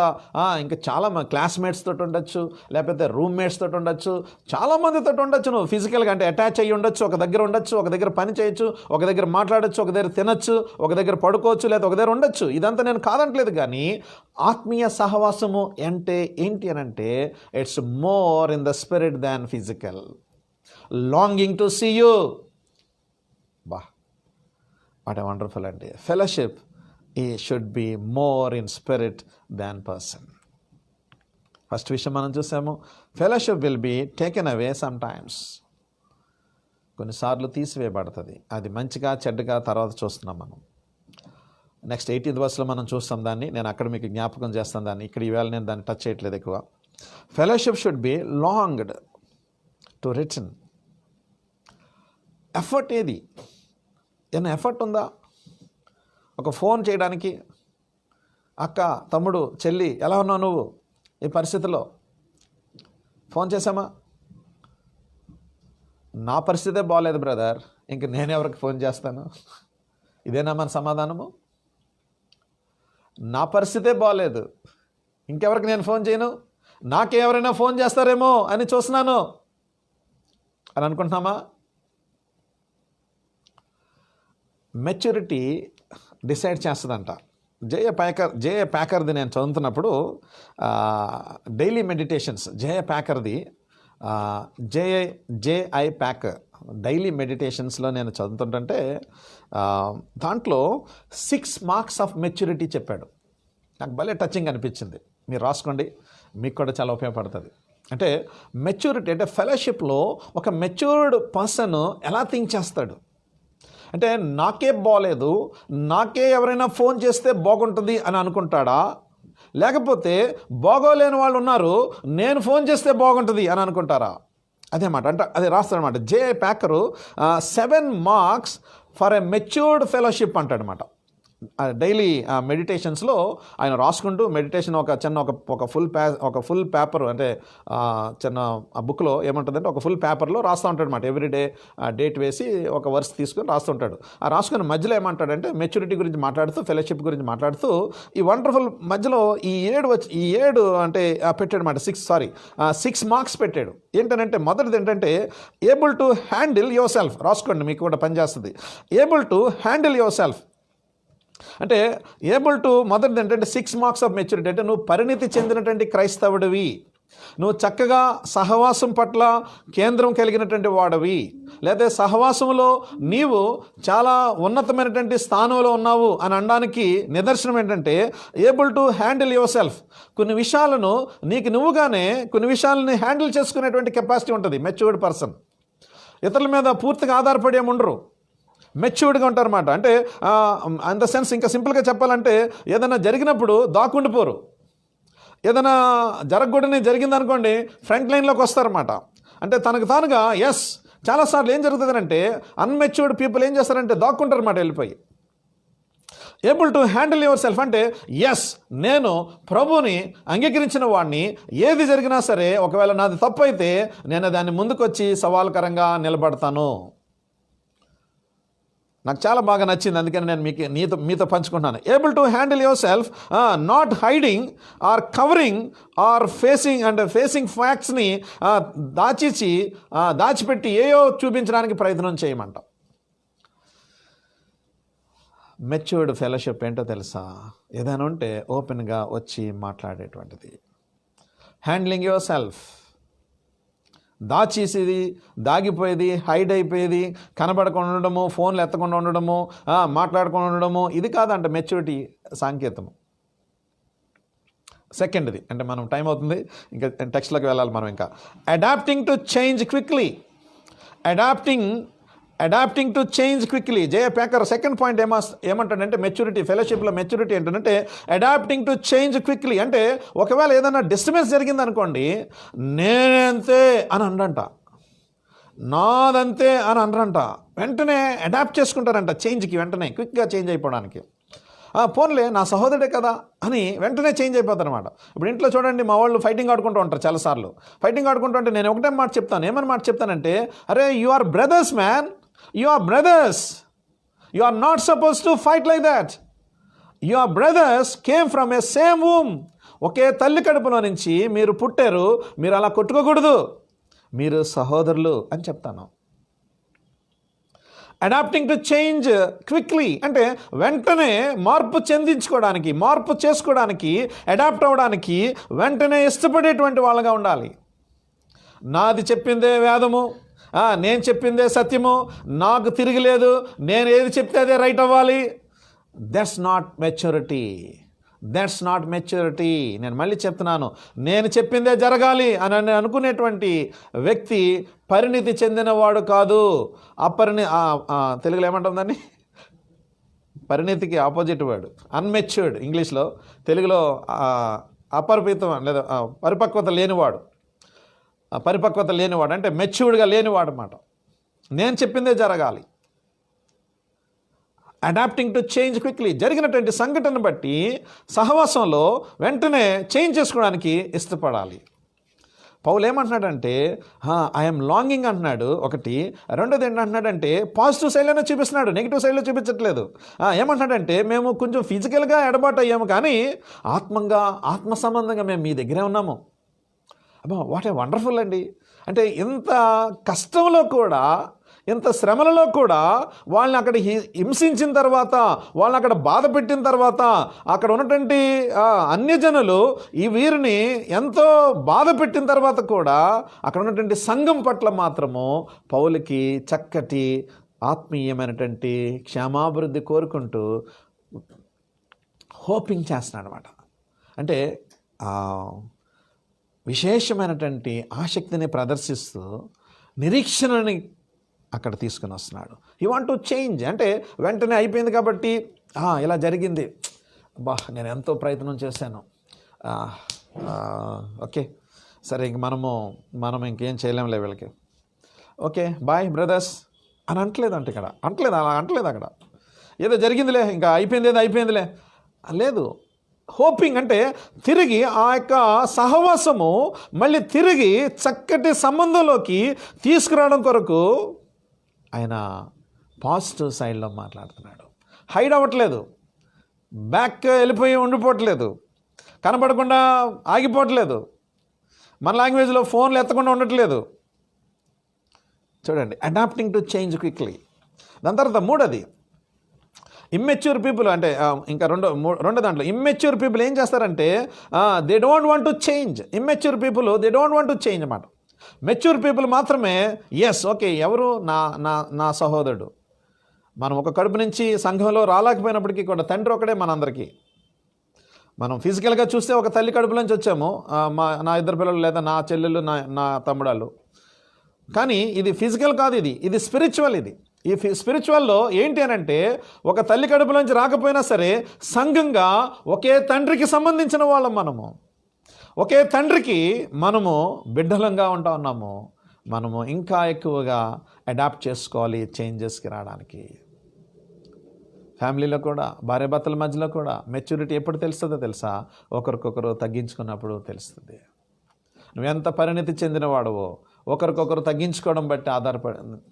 ఇంకా చాలా క్లాస్మేట్స్ తోటి ఉండొచ్చు, లేకపోతే రూమ్మేట్స్ తోటి ఉండొచ్చు, చాలామందితో ఉండొచ్చు. నువ్వు ఫిజికల్గా అంటే అటాచ్ అయ్యి ఉండొచ్చు, ఒక దగ్గర ఉండొచ్చు, ఒక దగ్గర పని చేయొచ్చు, ఒక దగ్గర మాట్లాడచ్చు, ఒక దగ్గర తినచ్చు, ఒక దగ్గర పడుకోవచ్చు, లేదా ఒక దగ్గర ఉండొచ్చు. ఇదంతా నేను కాదంటలేదు. కానీ ఆత్మీయ సహవాసము అంటే ఏంటి అని అంటే, it's more in the spirit than physical. Longing to see you. What a wonderful అండి. Fellowship should be more in spirit than person. First విషయం మనం చూసాము, fellowship will be taken away some times. కొన్నిసార్లు తీసివేయబడుతుంది. అది మంచిగా చెడ్డగా తర్వాత చూస్తున్నాం మనం. నెక్స్ట్ 18th verseలో మనం చూస్తాం దాన్ని. నేను అక్కడ మీకు జ్ఞాపకం చేస్తాను దాన్ని. ఇక్కడ ఈవేళ నేను దాన్ని టచ్ చేయట్లేదు ఎక్కువ. Fellowship should be longed to return. Effort ఏది? ఏమైనా ఎఫర్ట్ ఉందా? ఒక ఫోన్ చేయడానికి, అక్క, తమ్ముడు, చెల్లి ఎలా ఉన్నావు నువ్వు ఈ పరిస్థితిలో? ఫోన్ చేసామా? నా పరిస్థితే బాగలేదు బ్రదర్, ఇంక నేనెవరికి ఫోన్ చేస్తాను? ఇదేనా మన సమాధానము? నా పరిస్థితే బాగలేదు, ఇంకెవరికి నేను ఫోన్ చేయను, నాకెవరైనా ఫోన్ చేస్తారేమో అని చూస్తున్నాను అని అనుకుంటున్నామా? మెచ్యూరిటీ డిసైడ్ చేస్తుందంట. జేఏ ప్యాకర్ది నేను చదువుతున్నప్పుడు, డైలీ మెడిటేషన్స్, జేఏ ప్యాకర్ది, జేఐ ప్యాకర్ డైలీ మెడిటేషన్స్లో నేను చదువుతుంటే దాంట్లో 6 మార్క్స్ ఆఫ్ మెచ్యూరిటీ చెప్పాడు. నాకు భలే టచింగ్ అనిపించింది. మీరు రాసుకోండి, మీకు కూడా చాలా ఉపయోగపడుతుంది. అంటే మెచ్యూరిటీ అంటే ఫెలోషిప్లో ఒక మెచ్యూర్డ్ పర్సన్ ఎలా థింక్ చేస్తాడు అంటే, నాకే బాగలేదు, నాకే ఎవరైనా ఫోన్ చేస్తే బాగుంటుంది అని అనుకుంటాడా, లేకపోతే బాగోలేని వాళ్ళు ఉన్నారు, నేను ఫోన్ చేస్తే బాగుంటుంది అని అనుకుంటారా? అదేమాట. అంటే అది రాస్తాడనమాట. J A Packer 7 marks for a matured fellowship అంటాడనమాట. డైలీ మెడిటేషన్స్లో ఆయన రాసుకుంటూ మెడిటేషన్ ఒక ఫుల్ పేపర్, అంటే చిన్న ఆ బుక్లో ఏమంటుందంటే ఒక ఫుల్ పేపర్లో రాస్తూ ఉంటాడు అనమాట. ఎవ్రీడే డేట్ వేసి ఒక వర్స్ తీసుకొని రాస్తూ ఉంటాడు. ఆ రాసుకుని మధ్యలో ఏమంటాడంటే మెచ్యూరిటీ గురించి మాట్లాడుతూ, ఫెలోషిప్ గురించి మాట్లాడుతూ ఈ వండర్ఫుల్ మధ్యలో ఈ 7 అంటే పెట్టాడు అనమాట. 6 మార్క్స్ పెట్టాడు. ఏంటంటే మొదటిది ఏంటంటే able to handle your self. రాసుకోండి, మీకు కూడా పనిచేస్తుంది. Able to handle your self అంటే ఏబుల్ టు, మొదటిది ఏంటంటే 6 మార్క్స్ ఆఫ్ మెచ్యూరిటీ అంటే నువ్వు పరిణితి చెందినటువంటి క్రైస్తవుడివి. నువ్వు చక్కగా సహవాసం పట్ల కేంద్రం కలిగినటువంటి వాడవి, లేదా సహవాసంలో నీవు చాలా ఉన్నతమైనటువంటి స్థానంలో ఉన్నావు అని అనడానికి నిదర్శనం ఏంటంటే able to handle your self. కొన్ని విషయాలను నీకు నువ్వుగానే కొన్ని విషయాలని హ్యాండిల్ చేసుకునేటువంటి కెపాసిటీ ఉంటుంది. మెచ్యూర్డ్ పర్సన్ ఇతరుల మీద పూర్తిగా ఆధారపడి ఉండరు, మెచ్యూర్డ్గా ఉంటారన్నమాట. అంటే ఇన్ ద సెన్స్ ఇంకా సింపుల్గా చెప్పాలంటే ఏదైనా జరిగినప్పుడు దాక్కుండిపోరు. ఏదైనా జరగకూడని జరిగిందనుకోండి ఫ్రంట్ లైన్లోకి వస్తారన్నమాట. అంటే తనకు తానుగా ఎస్. చాలాసార్లు ఏం జరుగుతుందంటే అన్మెచ్యూర్డ్ పీపుల్ ఏం చేస్తారంటే దాక్కుంటారన్నమాట వెళ్ళిపోయి. Able to handle your self అంటే ఎస్, నేను ప్రభువుని అంగీకరించిన వాడిని, ఏది జరిగినా సరే ఒకవేళ నాది తప్పు అయితే నేను దాన్ని ముందుకొచ్చి సవాల్కరంగా నిలబడతాను. నాకు చాలా బాగా నచ్చింది, అందుకని నేను మీతో పంచుకుంటున్నాను. Able to handle yourself, not hiding or covering or facing ఫ్యాక్ట్స్ని దాచిపెట్టి ఏయో చూపించడానికి ప్రయత్నం చేయమంట. మెచ్యూర్డ్ ఫెలోషిప్ ఏంటో తెలుసా? ఏదైనా ఉంటే ఓపెన్గా వచ్చి మాట్లాడేటువంటిది. హ్యాండ్లింగ్ యువర్ సెల్ఫ్, దాచేసేది, దాగిపోయేది, హైడ్ అయిపోయేది, కనబడకుండా ఉండడము, ఫోన్లు ఎత్తకుండా ఉండడము, మాట్లాడకుండా ఉండడము, ఇది కాదంట మెచ్యూరిటీ సంకేతము. సెకండ్ది అంటే మనం టైం అవుతుంది, ఇంకా టెక్స్ట్లోకి వెళ్ళాలి మనం. ఇంకా adapting to change quickly. Adapting to change quickly. J Packer second point ఏమంటాడంటే మెచ్యూరిటీ, ఫెలోషిప్లో మెచ్యూరిటీ ఏంటంటే అడాప్టింగ్ టు చేంజ్ క్విక్లీ. అంటే ఒకవేళ ఏదైనా డిస్టర్బెన్స్ జరిగిందనుకోండి, నేనంతే అని అనరంట, నాదంతే అని అనరంట, వెంటనే అడాప్ట్ చేసుకుంటారంట చేంజ్కి, వెంటనే క్విక్గా చేంజ్ అయిపోవడానికి. పోన్లే నా సహోదరుడే కదా అని వెంటనే చేంజ్ అయిపోతారు అనమాట. ఇప్పుడు ఇంట్లో చూడండి, మా వాళ్ళు ఫైటింగ్ ఆడుకుంటూ ఉంటారు. చాలాసార్లు ఫైటింగ్ ఆడుకుంటూ ఉంటే నేను ఒకటే మాట చెప్తాను. ఏమని మాట చెప్తానంటే, అరే you are brothers man, you are brothers, you are not suppose to fight like that. Your brothers came from a same womb. ఒకే తల్లి కడుపులో నుంచి మీరు పుట్టారు, మీరు అలా కొట్టుకోకూడదు, మీరు సహోదరులు అని చెప్తాను. అడాప్టింగ్ టు చేంజ్ క్విక్లీ అంటే వెంటనే మార్పు చేసుకోవడానికి, అడాప్ట్ అవ్వడానికి వెంటనే ఇష్టపడేటువంటి వాళ్ళగా ఉండాలి. నాది చెప్పిందే వేదము, నేను చెప్పిందే సత్యము, నాకు తిరిగిలేదు, నేను ఏది చెప్తే అదే రైట్ అవ్వాలి. That's not maturity. నేను మళ్ళీ చెప్తున్నాను, నేను చెప్పిందే జరగాలి అని అనుకునేటువంటి వ్యక్తి పరిణితి చెందినవాడు కాదు. తెలుగులో ఏమంటుందని, పరిణితికి ఆపోజిట్ వర్డ్ అన్మెచ్యూర్డ్ ఇంగ్లీష్లో, తెలుగులో అపరిమితం లేదా పరిపక్వత లేనివాడు అంటే మెచ్యూర్డ్గా లేనివాడు అన్నమాట. నేను చెప్పిందే జరగాలి. Adapting to change quickly. జరిగినటువంటి సంఘటన బట్టి సహవాసంలో వెంటనే చేంజ్ చేసుకోవడానికి ఇష్టపడాలి. పౌలు ఏమంటున్నాడంటే ఐఎమ్ లాంగింగ్ అంటున్నాడు ఒకటి. రెండోది ఏంటంటున్నాడంటే పాజిటివ్ సైడ్లోనే చూపిస్తున్నాడు, నెగిటివ్ సైడ్లో చూపించట్లేదు. ఏమంటున్నాడంటే మేము కొంచెం ఫిజికల్గా ఎడబాటు అయ్యాము, కానీ ఆత్మ సంబంధంగా మేము మీ దగ్గరే ఉన్నాము. వాట్ ఏ వండర్ఫుల్ అండి. అంటే ఇంత కష్టంలో కూడా, ఇంత శ్రమలలో కూడా వాళ్ళని అక్కడ హింసించిన తర్వాత, వాళ్ళని అక్కడ బాధ పెట్టిన తర్వాత, అక్కడ ఉన్నటువంటి అన్యజనులు ఈ వీరిని ఎంతో బాధ పెట్టిన తర్వాత కూడా అక్కడ ఉన్నటువంటి సంఘం పట్ల మాత్రము పౌలుకి చక్కటి ఆత్మీయమైనటువంటి క్షేమాభివృద్ధి కోరుకుంటూ హోపింగ్ చేస్తున్నాడు అనమాట. అంటే విశేషమైనటువంటి ఆసక్తిని ప్రదర్శిస్తూ నిరీక్షణని అక్కడ తీసుకుని వస్తున్నాడు. యూ వాంట్ టు చేంజ్ అంటే వెంటనే అయిపోయింది కాబట్టి ఇలా జరిగింది, నేను ఎంతో ప్రయత్నం చేశాను, ఓకే సరే ఇంక మనం ఇంకేం చేయలేంలే వీళ్ళకి, ఓకే బాయ్ బ్రదర్స్ అని అలా అంటలేదు అక్కడ. ఏదో జరిగిందిలే, ఇంకా అయిపోయిందిలే లేదు. హోపింగ్ అంటే తిరిగి ఆ యొక్క సహవాసము మళ్ళీ తిరిగి చక్కటి సంబంధంలోకి తీసుకురావడం కొరకు ఆయన పాజిటివ్ సైడ్లో మాట్లాడుతున్నాడు. హైడ్ అవ్వట్లేదు, బ్యాక్ వెళ్ళిపోయి ఉండిపోవట్లేదు, కనపడకుండా ఆగిపోవట్లేదు, మన లాంగ్వేజ్లో ఫోన్లు ఎత్తకుండా ఉండట్లేదు. చూడండి, అడాప్టింగ్ టు చేంజ్ క్విక్లీ. దాని తర్వాత మూడోది ఇమ్మెచ్యూర్ పీపుల్ అంటే ఇంకా రెండో దాంట్లో ఇమ్మెచ్యూర్ పీపుల్ ఏం చేస్తారంటే they don't want to change. Immature people they don't want to change అన్నమాట. మెచ్యూర్ పీపుల్ మాత్రమే ఓకే ఎవరు నా సహోదరుడు. మనం ఒక కడుపు నుంచి సంఘంలో రాలేకపోయినప్పటికీ కూడా తండ్రి ఒకడే మనందరికీ. మనం ఫిజికల్గా చూస్తే ఒక తల్లి కడుపులోంచి వచ్చాము, నా ఇద్దరు పిల్లలు లేదా నా చెల్లెళ్ళు నా తమ్ముడాళ్ళు. కానీ ఇది ఫిజికల్ కాదు, ఇది స్పిరిచువల్. ఈ స్పిరిచువల్లో ఏంటి అని అంటే ఒక తల్లి కడుపులోంచి రాకపోయినా సరే సంఘంగా ఒకే తండ్రికి సంబంధించిన వాళ్ళం మనము. ఒకే తండ్రికి మనము బిడ్డలంగా ఉంటా ఉన్నాము. మనము ఇంకా ఎక్కువగా అడాప్ట్ చేసుకోవాలి చేంజెస్కి రావడానికి. ఫ్యామిలీలో కూడా భార్యాభర్తల మధ్యలో కూడా మెచ్యూరిటీ ఎప్పుడు తెలుస్తుందో తెలుసా? ఒకరికొకరు తగ్గించుకున్నప్పుడు తెలుస్తుంది. నువ్వెంత పరిణితి చెందినవాడవో ఒకరికొకరు తగ్గించుకోవడం బట్టి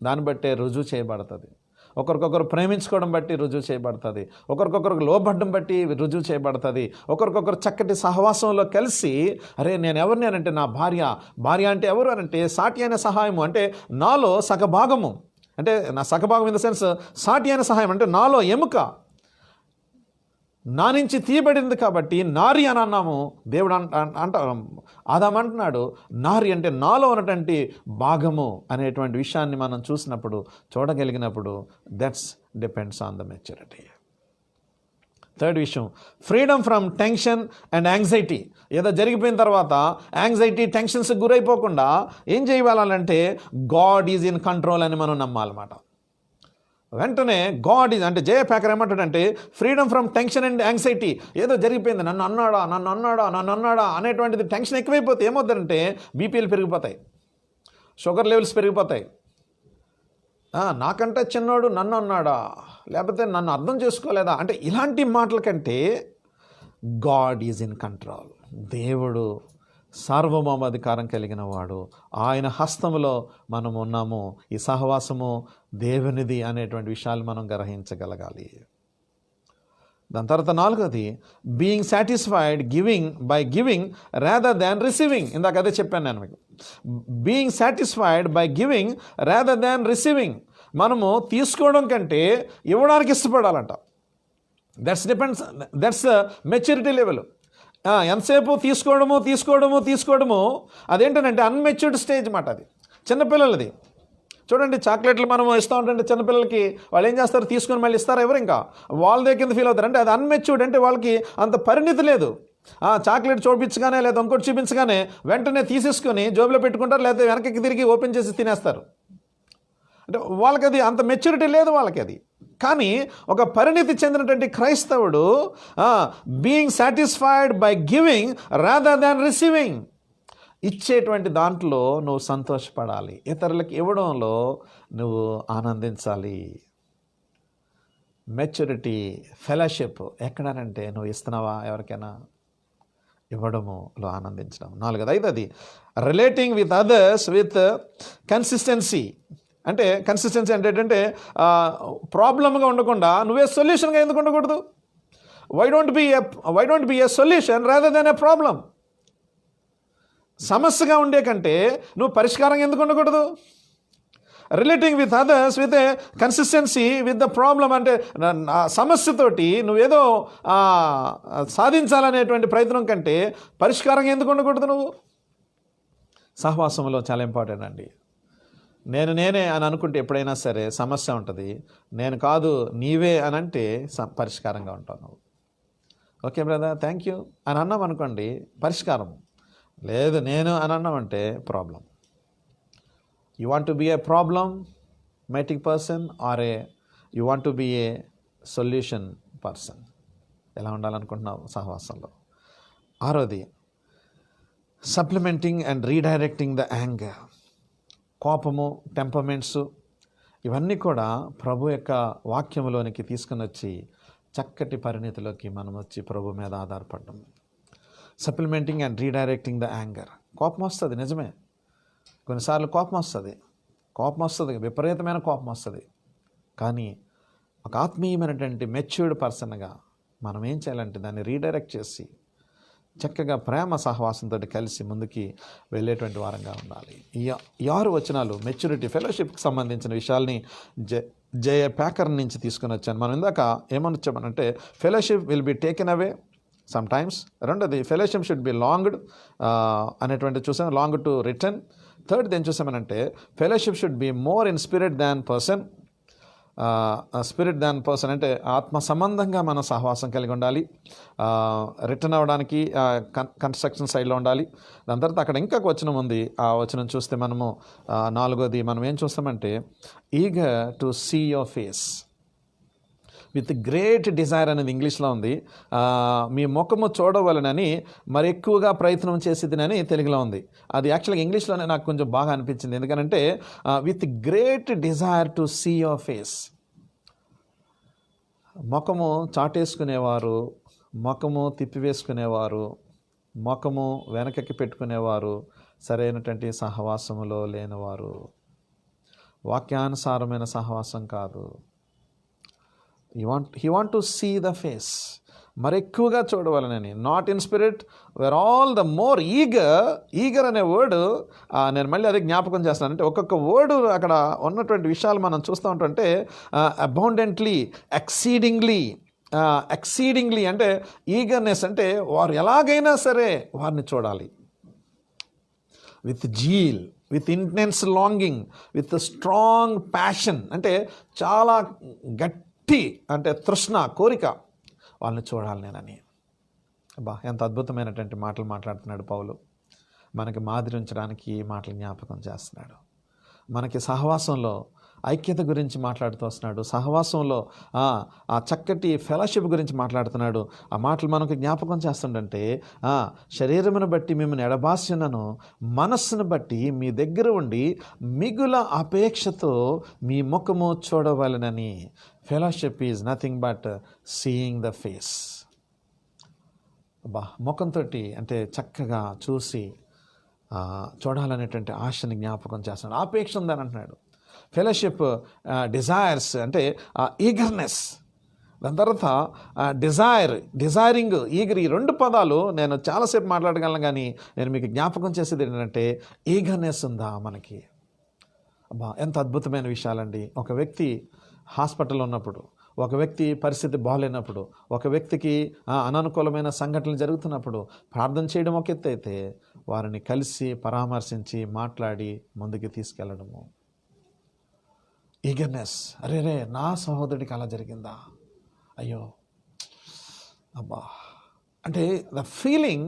దాన్ని బట్టే రుజువు చేయబడుతుంది. ఒకరికొకరు ప్రేమించుకోవడం బట్టి రుజువు చేయబడుతుంది. ఒకరికొకరికి లోబడ్డం బట్టి రుజువు చేయబడుతుంది. ఒకరికొకరు చక్కటి సహవాసంలో కలిసి అరే నేను ఎవరిని అనంటే నా భార్య అంటే ఎవరు అనంటే సాటి అయిన సహాయము, అంటే నాలో సగభాగము, అంటే నా సగభాగం ఇన్ ద సెన్స్ సాటి అయిన సహాయం అంటే నాలో ఎముక నా నుంచి తీయబడింది కాబట్టి నారి అని అన్నాము. దేవుడు ఆదామంటున్నాడు నారి అంటే నాలో ఉన్నటువంటి భాగము అనేటువంటి విషయాన్ని మనం చూడగలిగినప్పుడు that's depends on the maturity. Third విషయం, freedom from tension and anxiety. ఏదో జరిగిపోయిన తర్వాత యాంగ్జైటీ టెన్షన్స్కి గురైపోకుండా ఏం చేయాలంటే గాడ్ ఈజ్ ఇన్ కంట్రోల్ అని మనం నమ్మాలన్నమాట. వెంటనే గాడ్ ఈజ్ అంటే జయ ప్యాకర్ ఏమంటాడంటే freedom from tension and anxiety. ఏదో జరిగిపోయింది, నన్ను అన్నాడా అనేటువంటిది టెన్షన్ ఎక్కువైపోతే ఏమవుతుందంటే బీపీలు పెరిగిపోతాయి, షుగర్ లెవెల్స్ పెరిగిపోతాయి. నాకంటే చిన్నోడు నన్ను అన్నాడా, లేకపోతే నన్ను అర్థం చేసుకోలేదా అంటే ఇలాంటి మాటల కంటే గాడ్ ఈజ్ ఇన్ కంట్రోల్. దేవుడు సార్వభౌమాధికారం కలిగిన వాడు, ఆయన హస్తములో మనం ఉన్నాము. ఈ సహవాసము దేవునిది అనేటువంటి విషయాలు మనం గ్రహించగలగాలి. దాని తర్వాత నాలుగోది, being satisfied by giving rather than receiving. ఇందాక అదే చెప్పాను నేను మీకు. Being satisfied by giving rather than receiving. మనము తీసుకోవడం కంటే ఇవ్వడానికి ఇష్టపడాలంట. That's maturity level. ఎంతసేపు తీసుకోవడము అదేంటంటే అన్మెచ్యూర్డ్ స్టేజ్ మాట. అది చిన్నపిల్లలది. చూడండి, చాక్లెట్లు మనం ఇస్తూ ఉంటుంటే చిన్నపిల్లలకి వాళ్ళు ఏం చేస్తారు, తీసుకొని మళ్ళీ ఇస్తారు. ఎవరు ఇంకా వాళ్ళదే కింద ఫీల్ అవుతారు. అంటే అది అన్మెచ్యూర్డ్, అంటే వాళ్ళకి అంత పరిణితి లేదు. చాక్లెట్ చూపించగానే లేదా ఇంకోటి చూపించగానే వెంటనే తీసేసుకొని జోబులో పెట్టుకుంటారు, లేదా వెనక్కి తిరిగి ఓపెన్ చేసి తినేస్తారు. అంటే వాళ్ళకి అది అంత మెచ్యూరిటీ లేదు వాళ్ళకి అది. కానీ ఒక పరిణితి చెందినటువంటి క్రైస్తవుడు being satisfied by giving rather than receiving. ఇచ్చేటువంటి దాంట్లో నువ్వు సంతోషపడాలి, ఇతరులకు ఇవ్వడంలో నువ్వు ఆనందించాలి. మెచ్యూరిటీ ఫెలోషిప్ ఎక్కడనంటే నువ్వు ఇస్తున్నావా ఎవరికైనా, ఇవ్వడములో ఆనందించడం. ఐదోది relating with others with consistency. అంటే కన్సిస్టెన్సీ అంటే ఏంటంటే ప్రాబ్లమ్గా ఉండకుండా నువ్వే సొల్యూషన్గా ఎందుకు ఉండకూడదు? Why don't be a solution rather than a problem. సమస్యగా ఉండే కంటే నువ్వు పరిష్కారం ఎందుకు ఉండకూడదు? Relating with others with a consistency with the problem అంటే సమస్యతోటి నువ్వేదో సాధించాలనేటువంటి ప్రయత్నం కంటే పరిష్కారం ఎందుకు ఉండకూడదు నువ్వు? సహవాసంలో చాలా ఇంపార్టెంట్ అండి. నేనే అని అనుకుంటే ఎప్పుడైనా సరే సమస్య ఉంటుంది. నేను కాదు నీవే అని అంటే పరిష్కారంగా ఉంటావు నువ్వు. ఓకే బ్రదర్, థ్యాంక్ యూ అని అన్నాం అనుకోండి పరిష్కారం. లేదు నేను అని అన్నామంటే problem. You want to be a problem making person or you want to be a solution person? ఎలా ఉండాలనుకుంటున్నావు సహవాసంలో? ఆరోది supplementing and redirecting the anger. కోపము, టెంపర్మెంట్స్ ఇవన్నీ కూడా ప్రభు యొక్క వాక్యములోనికి తీసుకుని వచ్చి చక్కటి పరిణితిలోకి మనం వచ్చి ప్రభు మీద ఆధారపడడం. Supplementing and redirecting the anger. కోపం వస్తుంది, నిజమే. కొన్నిసార్లు కోపం వస్తుంది, విపరీతమైన కోపం వస్తుంది. కానీ ఒక ఆత్మీయమైనటువంటి మెచ్యూర్డ్ పర్సన్గా మనం ఏం చేయాలంటే దాన్ని రీడైరెక్ట్ చేసి చక్కగా ప్రేమ సహవాసంతో కలిసి ముందుకి వెళ్ళేటువంటి వారంగా ఉండాలి. ఈ 6 వచనాలు మెచ్యూరిటీ ఫెలోషిప్కి సంబంధించిన విషయాల్ని జే ప్యాకర్ నుంచి తీసుకుని వచ్చాను. మనం ఇందాక ఏమని చెప్పానంటే fellowship will be taken away some times. రెండోది ఫెలోషిప్ షుడ్ బి లాంగ్డ్ అనేటువంటి చూసాం, లాంగ్ టు రిటర్న్. థర్డ్ ఏం చూసామనంటే fellowship should be more in spirit than person. Spirit than person అంటే ఆత్మ సంబంధంగా మనం సహవాసం కలిగి ఉండాలి. రిటర్న్ అవ్వడానికి కన్స్ట్రక్షన్ సైడ్లో ఉండాలి. దాని తర్వాత అక్కడ ఇంకా వచనం ఉంది. ఆ వచనం చూస్తే మనము నాలుగోది మనం ఏం చూస్తామంటే eager to see your face with great desire అనేది ఇంగ్లీష్లో ఉంది. మీ ముఖము చూడవలనని మరి ఎక్కువగా ప్రయత్నం చేసేదినని తెలుగులో ఉంది. అది యాక్చువల్గా ఇంగ్లీష్లోనే నాకు కొంచెం బాగా అనిపించింది. ఎందుకంటే with great desire to see your face. ముఖము చాటేసుకునేవారు, ముఖము తిప్పివేసుకునేవారు, ముఖము వెనకకి పెట్టుకునేవారు సరైనటువంటి సహవాసములో లేనివారు. వాక్యానుసారమైన సహవాసం కాదు. he want to see the face. మరి ఎక్కువగా చూడవాలని, not in spirit were all the more eager అనే వర్డ్ నేను మళ్ళీ అదే జ్ఞాపకం చేస్తాను. అంటే ఒక్కొక్క వర్డ్ అక్కడ ఉన్నటువంటి విషయాలు మనం చూస్తూ ఉంటుంటే అబౌండెంట్లీ, ఎక్సీడింగ్లీ అంటే ఈగర్నెస్ అంటే వారు ఎలాగైనా సరే వారిని చూడాలి. With zeal, with intense longing, with strong passion అంటే చాలా గట్టి అంటే తృష్ణ, కోరిక వాళ్ళని చూడాలి నేనని. ఎంత అద్భుతమైనటువంటి మాటలు మాట్లాడుతున్నాడు పౌలు. మనకి మాదిరి ఉంచడానికి ఈ మాటలు జ్ఞాపకం చేస్తున్నాడు. మనకి సహవాసంలో ఐక్యత గురించి మాట్లాడుతూ వస్తున్నాడు. సహవాసంలో ఆ చక్కటి ఫెలోషిప్ గురించి మాట్లాడుతున్నాడు. ఆ మాటలు మనకు జ్ఞాపకం చేస్తుండంటే శరీరమును బట్టి మిమ్మల్ని ఎడబాసినను మనస్సును బట్టి మీ దగ్గర ఉండి మిగుల అపేక్షతో మీ ముఖము చూడవలనని. Fellowship is nothing but seeing the face. ముఖంతో అంటే చక్కగా చూసి చూడాలనేటువంటి ఆశని జ్ఞాపకం చేస్తున్నాడు. ఆపేక్ష ఉందని అంటున్నాడు. ఫెలోషిప్ డిజైర్స్ అంటే ఈగర్నెస్. దాని తర్వాత డిజైరింగ్, ఈగర్, ఈ రెండు పదాలు నేను చాలాసేపు మాట్లాడగలను, కానీ నేను మీకు జ్ఞాపకం చేసేది ఏంటంటే ఈగర్నెస్ ఉందా మనకి. ఎంత అద్భుతమైన విషయాలండి. ఒక వ్యక్తి హాస్పిటల్లో ఉన్నప్పుడు, ఒక వ్యక్తి పరిస్థితి బాగాలేనప్పుడు, ఒక వ్యక్తికి అననుకూలమైన సంఘటనలు జరుగుతున్నప్పుడు ప్రార్థన చేయడం ఒక ఎత్తు అయితే, వారిని కలిసి పరామర్శించి మాట్లాడి ముందుకు తీసుకెళ్ళడము. ఈగర్నెస్. అరే నా సహోదరుడికి అలా జరిగిందా, అయ్యో అంటే ద ఫీలింగ్,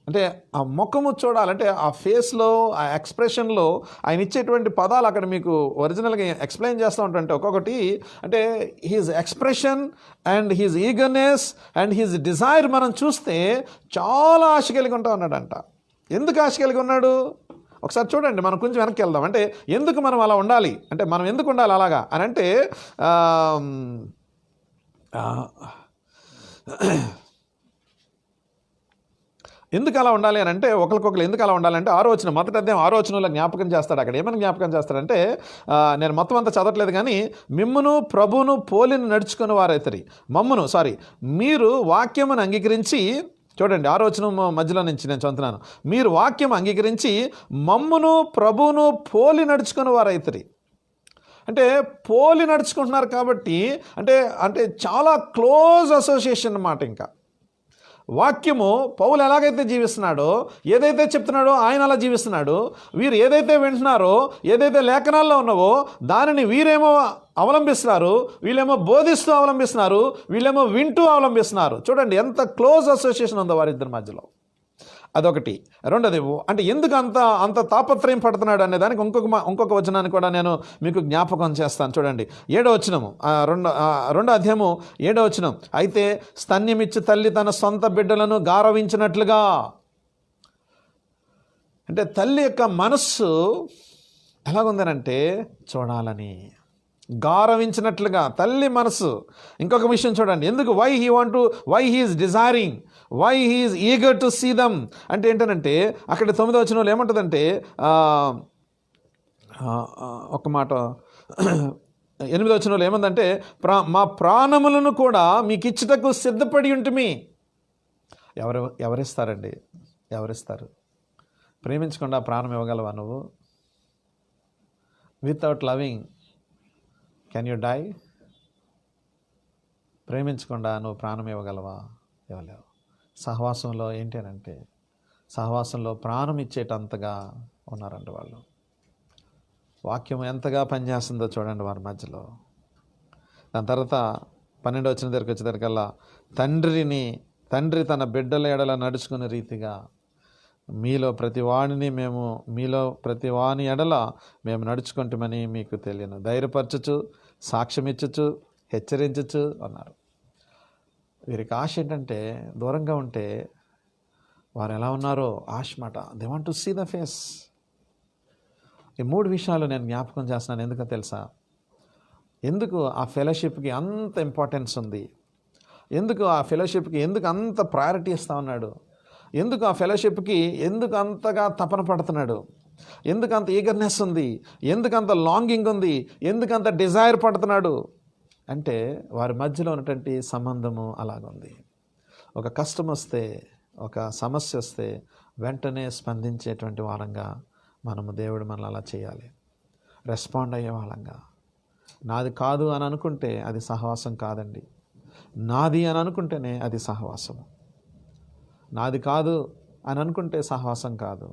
అంటే ఆ ముఖము చూడాలంటే ఆ ఫేస్లో, ఆ ఎక్స్ప్రెషన్లో ఆయన ఇచ్చేటువంటి పదాలు అక్కడ మీకు ఒరిజినల్గా ఎక్స్ప్లెయిన్ చేస్తూ ఉంటుంటే ఒక్కొక్కటి అంటే his expression and his eagerness and his desire మనం చూస్తే చాలా ఆశ కలిగి ఉంటా ఉన్నాడంట. ఎందుకు ఆశ కలిగి ఉన్నాడు ఒకసారి చూడండి. మనం కొంచెం వెనక్కి వెళ్దాం. అంటే ఎందుకు మనం అలా ఉండాలి, అంటే మనం ఎందుకు ఉండాలి అలాగా అని అంటే ఎందుకు అలా ఉండాలి అని అంటే ఒకరికొకరు ఎందుకు అలా ఉండాలంటే మొదటి అధ్యాయం 6వ వచనంలో జ్ఞాపకం చేస్తాడు. అక్కడ ఏమని జ్ఞాపకం చేస్తాడంటే నేను మొత్తం అంతా చదవట్లేదు కానీ మిమ్మును ప్రభువును పోలిని నడుచుకుని వారైతరి మీరు వాక్యమును అంగీకరించి, చూడండి 6వ వచనం మధ్యలో నుంచి నేను చదువుతున్నాను. మీరు వాక్యం అంగీకరించి మమ్మును ప్రభువును పోలి నడుచుకుని వారైతరి. అంటే పోలి నడుచుకుంటున్నారు కాబట్టి అంటే చాలా క్లోజ్ అసోసియేషన్ అన్నమాట. ఇంకా వాక్యము పౌలు ఎలాగైతే జీవిస్తున్నాడో, ఏదైతే చెప్తున్నాడో ఆయన అలా జీవిస్తున్నాడు. వీరు ఏదైతే వింటున్నారో, ఏదైతే లేఖనాల్లో ఉన్నావో దానిని వీరేమో అవలంబిస్తున్నారు, వీళ్ళేమో బోధిస్తూ అవలంబిస్తున్నారు, వీళ్ళేమో వింటూ అవలంబిస్తున్నారు. చూడండి ఎంత క్లోజ్ అసోసియేషన్ ఉందో వారిద్దరి మధ్యలో. అదొకటి. రెండోది అంటే ఎందుకు అంత తాపత్రయం పడుతున్నాడు అనే దానికి ఇంకొక వచనాన్ని కూడా నేను మీకు జ్ఞాపకం చేస్తాను. చూడండి 7వ వచనము, 2వ అధ్యాయము 7వ వచనం. అయితే స్తన్యమిచ్చి తల్లి తన సొంత బిడ్డలను గారవించినట్లుగా, అంటే తల్లి యొక్క మనస్సు ఎలాగుందనంటే చూడాలని, గారవించినట్లుగా తల్లి మనసు. ఇంకొక విషయం చూడండి, ఎందుకు why he is desiring, why he is eager to see them అంటే ఏంటనంటే అక్కడ 9వ వచనంలో ఏమంటుందంటే ఒక మాట 8వ వచనంలో ఏముందంటే మా ప్రాణములను కూడా మీకు ఇచ్చుటకు సిద్ధపడి ఉంటుమి. ఎవరిస్తారండి? ఎవరిస్తారు? ప్రేమించకుండా ప్రాణం ఇవ్వగలవా నువ్వు? Without loving can you die? ప్రేమించకుండా నువ్వు ప్రాణం ఇవ్వగలవా? ఇవ్వలేవు. సహవాసంలో ఏంటి అని అంటే, సహవాసంలో ప్రాణం ఇచ్చేటంతగా ఉన్నారండి వాళ్ళు. వాక్యం ఎంతగా పనిచేస్తుందో చూడండి వారి మధ్యలో. దాని తర్వాత 12వ వచనం దగ్గరికి వచ్చేసరికల్లా, తండ్రి తన బిడ్డల ఎడల నడుచుకునే రీతిగా మీలో ప్రతి వాని ఎడల మేము నడుచుకుంటామని మీకు తెలియను. ధైర్యపరచుచు, సాక్ష్యం ఇచ్చుచు, హెచ్చరించచ్చు అన్నారు. వీరికి ఆశ ఏంటంటే, దూరంగా ఉంటే వారు ఎలా ఉన్నారో ఆశ మాట. They want to see the face. ఈ 3 విషయాలు నేను జ్ఞాపకం చేస్తున్నాను. ఎందుకో తెలుసా? ఎందుకు ఆ ఫెలోషిప్కి అంత ఇంపార్టెన్స్ ఉంది? ఎందుకు ఆ ఫెలోషిప్కి ఎందుకు అంత ప్రయారిటీ ఇస్తా ఉన్నాడు? ఎందుకు ఆ ఫెలోషిప్కి ఎందుకు అంతగా తపన పడుతున్నాడు? ఎందుకు అంత ఈగర్నెస్ ఉంది? ఎందుకు అంత లాంగింగ్ ఉంది? ఎందుకు అంత డిజైర్ పడుతున్నాడు అంటే, వారి మధ్యలో ఉన్నటువంటి సంబంధము అలాగుంది. ఒక కష్టం వస్తే, ఒక సమస్య వస్తే వెంటనే స్పందించేటువంటి వారంగా మనము దేవుడు మనల్ని అలా చేయాలి. రెస్పాండ్ అయ్యే వాళ్ళంగా. నాది కాదు అని అనుకుంటే అది సహవాసం కాదండి. నాది అని అనుకుంటేనే అది సహవాసము. నాది కాదు అని అనుకుంటే సహవాసం కాదు.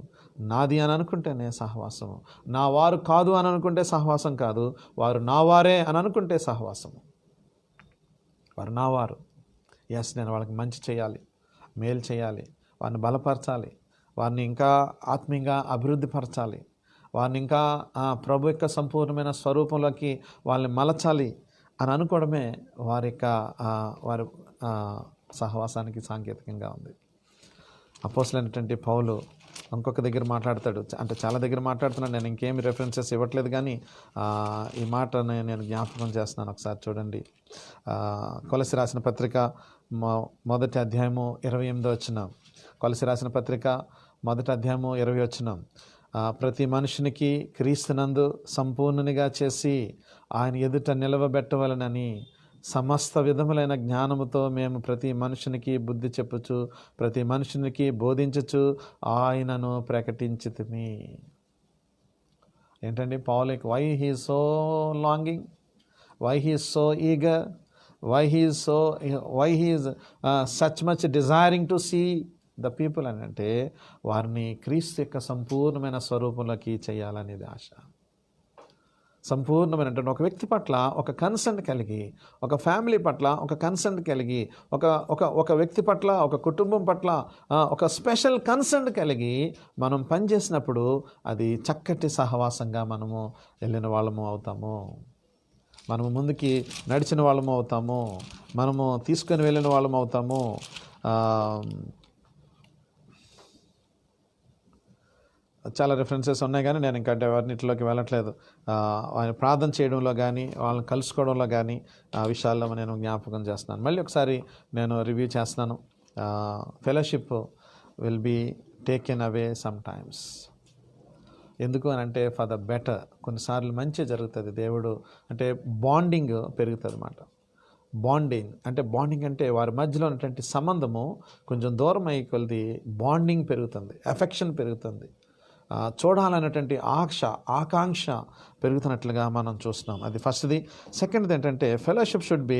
నాది అని అనుకుంటేనే సహవాసము. నా వారు కాదు అని అనుకుంటే సహవాసం కాదు. వారు నా వారే అని అనుకుంటే సహవాసము. వారు నా వారు. నేను వాళ్ళకి మంచి చేయాలి, మేలు చేయాలి, వారిని బలపరచాలి, వారిని ఇంకా ఆత్మీయంగా అభివృద్ధి పరచాలి, వారిని ఇంకా ప్రభు యొక్క సంపూర్ణమైన స్వరూపంలోకి వాళ్ళని మలచాలి అని అనుకోవడమే వారి సహవాసానికి సాంకేతికంగా ఉంది. అపోస్తలుడైనటువంటి పౌలు ఇంకొక దగ్గర మాట్లాడతాడు, అంటే చాలా దగ్గర మాట్లాడుతున్నాను, నేను ఇంకేమి రెఫరెన్సెస్ ఇవ్వట్లేదు, కానీ ఈ మాటని నేను జ్ఞాపకం చేస్తున్నాను. ఒకసారి చూడండి. కొలస్సీ రాసిన పత్రిక మొదటి అధ్యాయము 28వ వచనం. కొలస్సీ రాసిన పత్రిక మొదటి అధ్యాయము 20వ వచనం. ప్రతి మనుషునికి క్రీస్తునందు సంపూర్ణునిగా చేసి ఆయన ఎదుట నిలవబెట్టవలనని సమస్త విధములైన జ్ఞానముతో మేము ప్రతి మనుషునికి బుద్ధి చెప్పుచు, ప్రతి మనుషునికి బోధించుచు ఆయనను ప్రకటించితిమి. ఏంటండి పౌలుకి why he is so longing, why he is so eager, why he is such much desiring to see the people అని అంటే, వారిని క్రీస్తు యొక్క సంపూర్ణమైన స్వరూపంలోకి చేయాలనేది ఆశ. సంపూర్ణమైన అంటే ఒక వ్యక్తి పట్ల ఒక కన్సర్న్ కలిగి, ఒక ఫ్యామిలీ పట్ల ఒక కన్సర్న్ కలిగి, ఒక వ్యక్తి పట్ల, ఒక కుటుంబం పట్ల ఒక స్పెషల్ కన్సర్న్ కలిగి మనం పనిచేసినప్పుడు అది చక్కటి సహవాసంగా మనము వెళ్ళిన వాళ్ళము అవుతాము. మనము ముందుకి నడిచిన వాళ్ళము అవుతాము. మనము తీసుకొని వెళ్ళిన వాళ్ళము అవుతాము. చాలా రిఫరెన్సెస్ ఉన్నాయి, కానీ నేను ఇంకా వాటిలోకి వెళ్ళట్లేదు. ఆయన ప్రార్థన చేయడంలో కానీ, వాళ్ళని కలుసుకోవడంలో కానీ ఆ విషయాల్లో నేను జ్ఞాపకం చేస్తున్నాను. మళ్ళీ ఒకసారి నేను రివ్యూ చేస్తున్నాను. Fellowship will be taken away some times. ఎందుకు అని అంటే ఫర్ ద బెటర్. కొన్నిసార్లు మంచి జరుగుతుంది. దేవుడు అంటే బాండింగ్ పెరుగుతుంది అన్నమాట. బాండింగ్ అంటే వారి మధ్యలో ఉన్నటువంటి సంబంధము కొంచెం దూరం అయ్యి కొద్ది బాండింగ్ పెరుగుతుంది, ఎఫెక్షన్ పెరుగుతుంది, చూడాలనేటువంటి ఆకాంక్ష పెరుగుతున్నట్లుగా మనం చూస్తున్నాం. అది ఫస్ట్ది. సెకండ్ది ఏంటంటే fellowship should be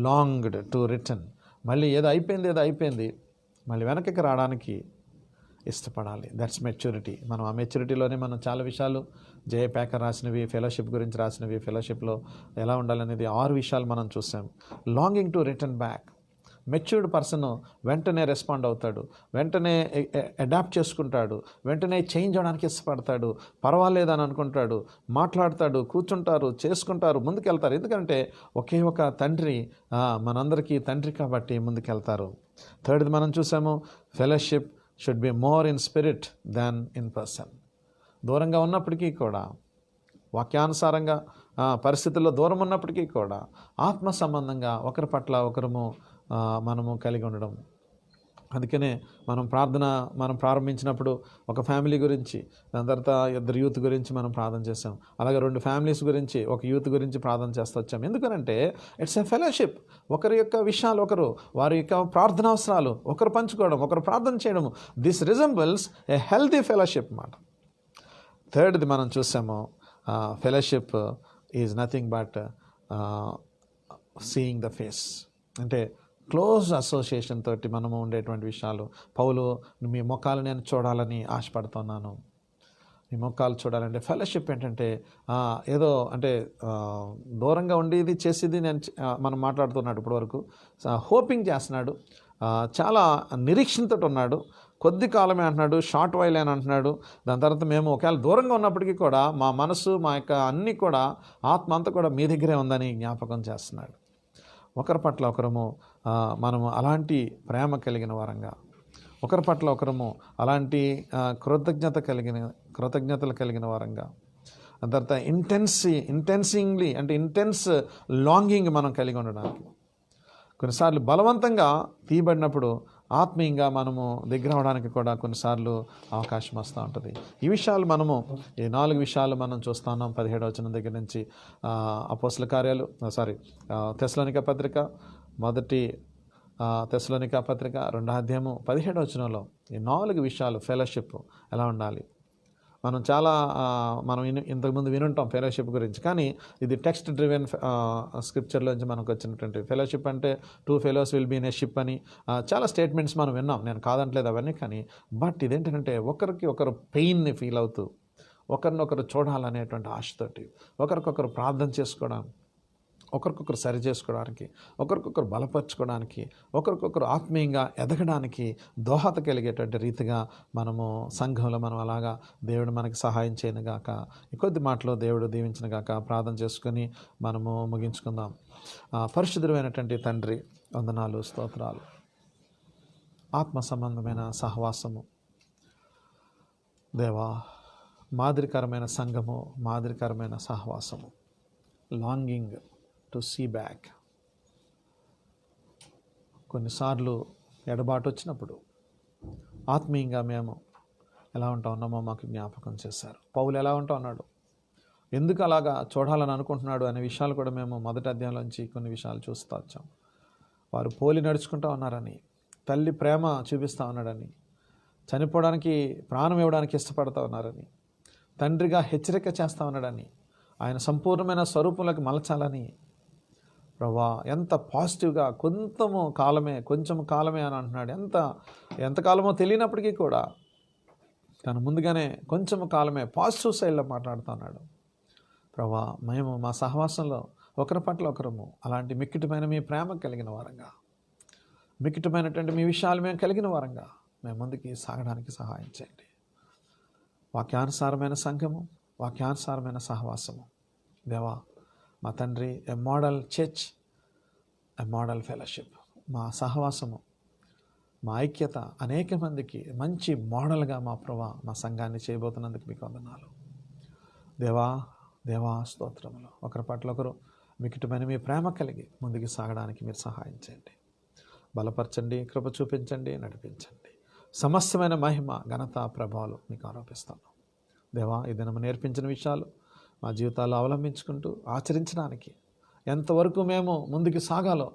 longed to return. మళ్ళీ ఏదో అయిపోయింది మళ్ళీ వెనక్కి రావడానికి ఇష్టపడాలి. That's maturity. మనం ఆ మెచ్యూరిటీలోనే మనం చాలా విషయాలు, జే ప్యాకర్ రాసినవి, ఫెలోషిప్ గురించి రాసినవి, ఫెలోషిప్లో ఎలా ఉండాలనేది 6 విషయాలు మనం చూసాం. Longing to return back. Matured person వెంటనే రెస్పాండ్ అవుతాడు, వెంటనే అడాప్ట్ చేసుకుంటాడు, వెంటనే చేంజ్ అవడానికి ఇష్టపడతాడు, పర్వాలేదని అనుకుంటాడు, మాట్లాడతాడు, కూర్చుంటారు, చేసుకుంటారు, ముందుకెళ్తారు. ఎందుకంటే ఒకే ఒక తండ్రి మనందరికీ తండ్రి కాబట్టి ముందుకెళ్తారు. థర్డ్ది మనం చూసాము, fellowship should be more in spirit than in person. దూరంగా ఉన్నప్పటికీ కూడా, వాక్యానుసారంగా పరిస్థితుల్లో దూరం ఉన్నప్పటికీ కూడా ఆత్మ సంబంధంగా ఒకరి పట్ల ఒకరము మనము కలిగి ఉండడం. అందుకనే మనం ప్రారంభించినప్పుడు ఒక ఫ్యామిలీ గురించి, దాని తర్వాత 2 యూత్ గురించి మనం ప్రార్థన చేసాం. అలాగే 2 ఫ్యామిలీస్ గురించి, ఒక యూత్ గురించి ప్రార్థన చేస్తూ వచ్చాం. ఎందుకనంటే ఇట్స్ ఎ ఫెలోషిప్. ఒకరి యొక్క విషయాలు వారి యొక్క ప్రార్థన అవసరాలు ఒకరు పంచుకోవడం, ఒకరు ప్రార్థన చేయడం. This resembles a healthy fellowship మాట. థర్డ్ది మనం చూసాము, fellowship is nothing but seeing the face, అంటే క్లోజ్ అసోసియేషన్ తోటి మనము ఉండేటువంటి విషయాలు. పౌలు, మీ ముఖాలు నేను చూడాలని ఆశపడుతున్నాను, మీ ముఖాలు చూడాలంటే. ఫెలోషిప్ ఏంటంటే ఏదో అంటే దూరంగా ఉండేది చేసేది మనం మాట్లాడుతున్నాడు ఇప్పటి వరకు. హోపింగ్ చేస్తున్నాడు, చాలా నిరీక్షణతో ఉన్నాడు. కొద్ది కాలమే అంటున్నాడు, షార్ట్ వైల్ అని అంటున్నాడు. దాని తర్వాత మేము ఒకవేళ దూరంగా ఉన్నప్పటికీ కూడా మా మనసు, మా యొక్క అన్నీ కూడా, ఆత్మ అంతా కూడా మీ దగ్గరే ఉందని జ్ఞాపకం చేస్తున్నాడు. ఒకరి పట్ల ఒకరము మనము అలాంటి ప్రేమ కలిగిన వారంగా, ఒకరి పట్ల ఒకరము అలాంటి కృతజ్ఞతలు కలిగిన వారంగా, దాని తర్వాత ఇంటెన్సింగ్లీ అంటే ఇంటెన్స్ లాంగింగ్ మనం కలిగి ఉండడానికి. కొన్నిసార్లు బలవంతంగా తీయబడినప్పుడు ఆత్మీయంగా మనము దగ్గర అవడానికి కూడా కొన్నిసార్లు అవకాశం వస్తూ ఉంటుంది. ఈ విషయాలు మనము, ఈ 4 విషయాలు మనం చూస్తున్నాం 17వ వచనం దగ్గర నుంచి. అపోస్తల కార్యాలు తెస్సలోనిక పత్రిక, మొదటి తెస్సలోనిక పత్రిక 2వ అధ్యాయము 17వ వచనంలో ఈ 4 విషయాలు ఫెలోషిప్ ఎలా ఉండాలి. మనం చాలా ఇంతకుముందు వినుంటాం ఫెలోషిప్ గురించి, కానీ ఇది టెక్స్ట్ డ్రివెన్ స్క్రిప్చర్లోంచి మనకు వచ్చినటువంటి ఫెలోషిప్. అంటే 2 fellows will be in a ship అని చాలా స్టేట్మెంట్స్ మనం విన్నాం, నేను కాదంటలేదు అవన్నీ. కానీ బట్ ఇదేంటంటే ఒకరికి ఒకరు పెయిన్ని ఫీల్ అవుతూ, ఒకరినొకరు చూడాలనేటువంటి ఆశతోటి, ఒకరికొకరు ప్రార్థన చేసుకోవడానికి, ఒకరికొకరు సరి చేసుకోవడానికి, ఒకరికొకరు బలపరచుకోవడానికి, ఒకరికొకరు ఆత్మీయంగా ఎదగడానికి దోహద కలిగేటువంటి రీతిగా మనము సంఘంలో మనం అలాగా దేవుడు మనకి సహాయం చేయనుగాక. కొద్ది మాటలో దేవుడు దీవించినగాక. ప్రార్థన చేసుకొని మనము ముగించుకుందాం. పరిశుద్ధమైనటువంటి తండ్రి, వందనాలు, స్తోత్రాలు. ఆత్మ సంబంధమైన సహవాసము దేవా, మాదిరికరమైన సంఘము, మాదిరికరమైన సహవాసము, లాంగింగ్ టు సీ బ్యాక్. కొన్నిసార్లు ఎడబాటు వచ్చినప్పుడు ఆత్మీయంగా మేము ఎలా ఉంటా ఉన్నామో మాకు జ్ఞాపకం చేశారు. పౌలు ఎలా ఉంటా ఉన్నాడు, ఎందుకు అలాగా చూడాలని అనుకుంటున్నాడు అనే విషయాలు కూడా మేము మొదటి అధ్యాయంలోంచి కొన్ని విషయాలు చూస్తూ వచ్చాం. వారు పోలి నడుచుకుంటూ ఉన్నారని, తల్లి ప్రేమ చూపిస్తూ ఉన్నాడని, చనిపోవడానికి ప్రాణం ఇవ్వడానికి ఇష్టపడుతూ ఉన్నారని, తండ్రిగా హెచ్చరిక చేస్తూ ఉన్నాడని, ఆయన సంపూర్ణమైన స్వరూపంలోకి మలచాలని. ప్రభా, ఎంత పాజిటివ్గా కొంచెం కాలమే అని అంటున్నాడు. ఎంతకాలమో తెలియనప్పటికీ కూడా తను ముందుగానే కొంచెం కాలమే పాజిటివ్ సైడ్లో మాట్లాడుతున్నాడు. ప్రభా, మేము మా సహవాసంలో ఒకరి పట్ల ఒకరము అలాంటి మిక్కిటమైన మీ ప్రేమ కలిగిన వారంగా, మిక్కిటమైనటువంటి మీ విషయాలు మేము కలిగిన వారంగా మేము ముందుకి సాగడానికి సహాయం చేయండి. వాక్యానుసారమైన సంఘము, వాక్యానుసారమైన సహవాసము దేవా, మా తండ్రి, a model church, a model fellowship, మా సహవాసము, మా ఐక్యత అనేక మందికి మంచి మోడల్గా మా ప్రభా మా సంఘాన్ని చేయబోతున్నందుకు మీకు వందనాలు. దేవా స్తోత్రములు. ఒకరి పట్ల ఒకరు మికిటమైన మీ ప్రేమ కలిగి ముందుకు సాగడానికి మీరు సహాయం చేయండి. బలపరచండి, కృప చూపించండి, నడిపించండి. సమస్తమైన మహిమ, ఘనత, ప్రభావాలు మీకు ఆరోపిస్తాను. దేవా, ఈ దినము నేర్పించిన విషయాలు మా జీవితాల్లో అవలంబించుకుంటూ ఆచరించడానికి ఎంతవరకు మేము ముందుకు సాగాలో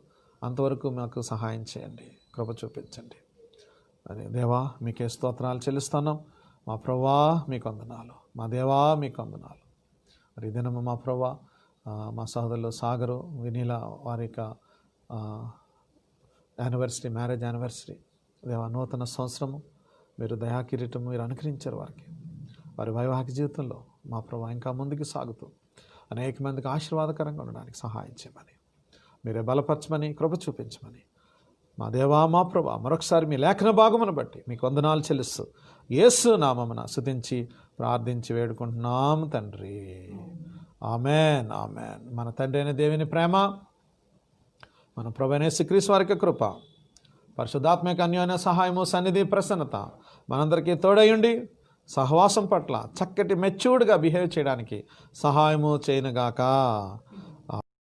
అంతవరకు మాకు సహాయం చేయండి, కృప చూపించండి. అదే దేవా, మీకే స్తోత్రాలు చెల్లిస్తున్నాం. మా ప్రభువా మీకు వందనాలు, మా దేవా మీకు వందనాలు. మరి దినము మా ప్రభువా, మా సహోదరులు సాగరు, వినీల వారి యొక్క యానివర్సరీ, మ్యారేజ్ యానివర్సరీ దేవా, నూతన సంవత్సరము మీరు దయాకిరీటము మీరు అనుకరించారు వారికి. వారి వైవాహిక జీవితంలో మా ప్రభా ఇంకా ముందుకు సాగుతూ అనేక మందికి ఆశీర్వాదకరంగా ఉండడానికి సహాయం చేయమని, మీరే బలపరచమని, కృప చూపించమని మా దేవా మా ప్రభా మరొకసారి మీ లేఖన భాగమును బట్టి మీకు వందనాలు చెల్లిస్తూ యేసు నామమున స్తుతించి ప్రార్థించి వేడుకుంటున్నాము తండ్రి. Amen, amen. మన తండ్రి అయిన దేవుని ప్రేమ, మన ప్రభువైన యేసుక్రీస్తు వారి యొక్క కృప, పరిశుద్ధాత్మక అన్యోన్య సహాయము, సన్నిధి, ప్రసన్నత మనందరికీ తోడయుండి సహవాసం పట్ల చక్కటి మెచ్యూర్డ్గా బిహేవ్ చేయడానికి సహాయము చేయనుగాక.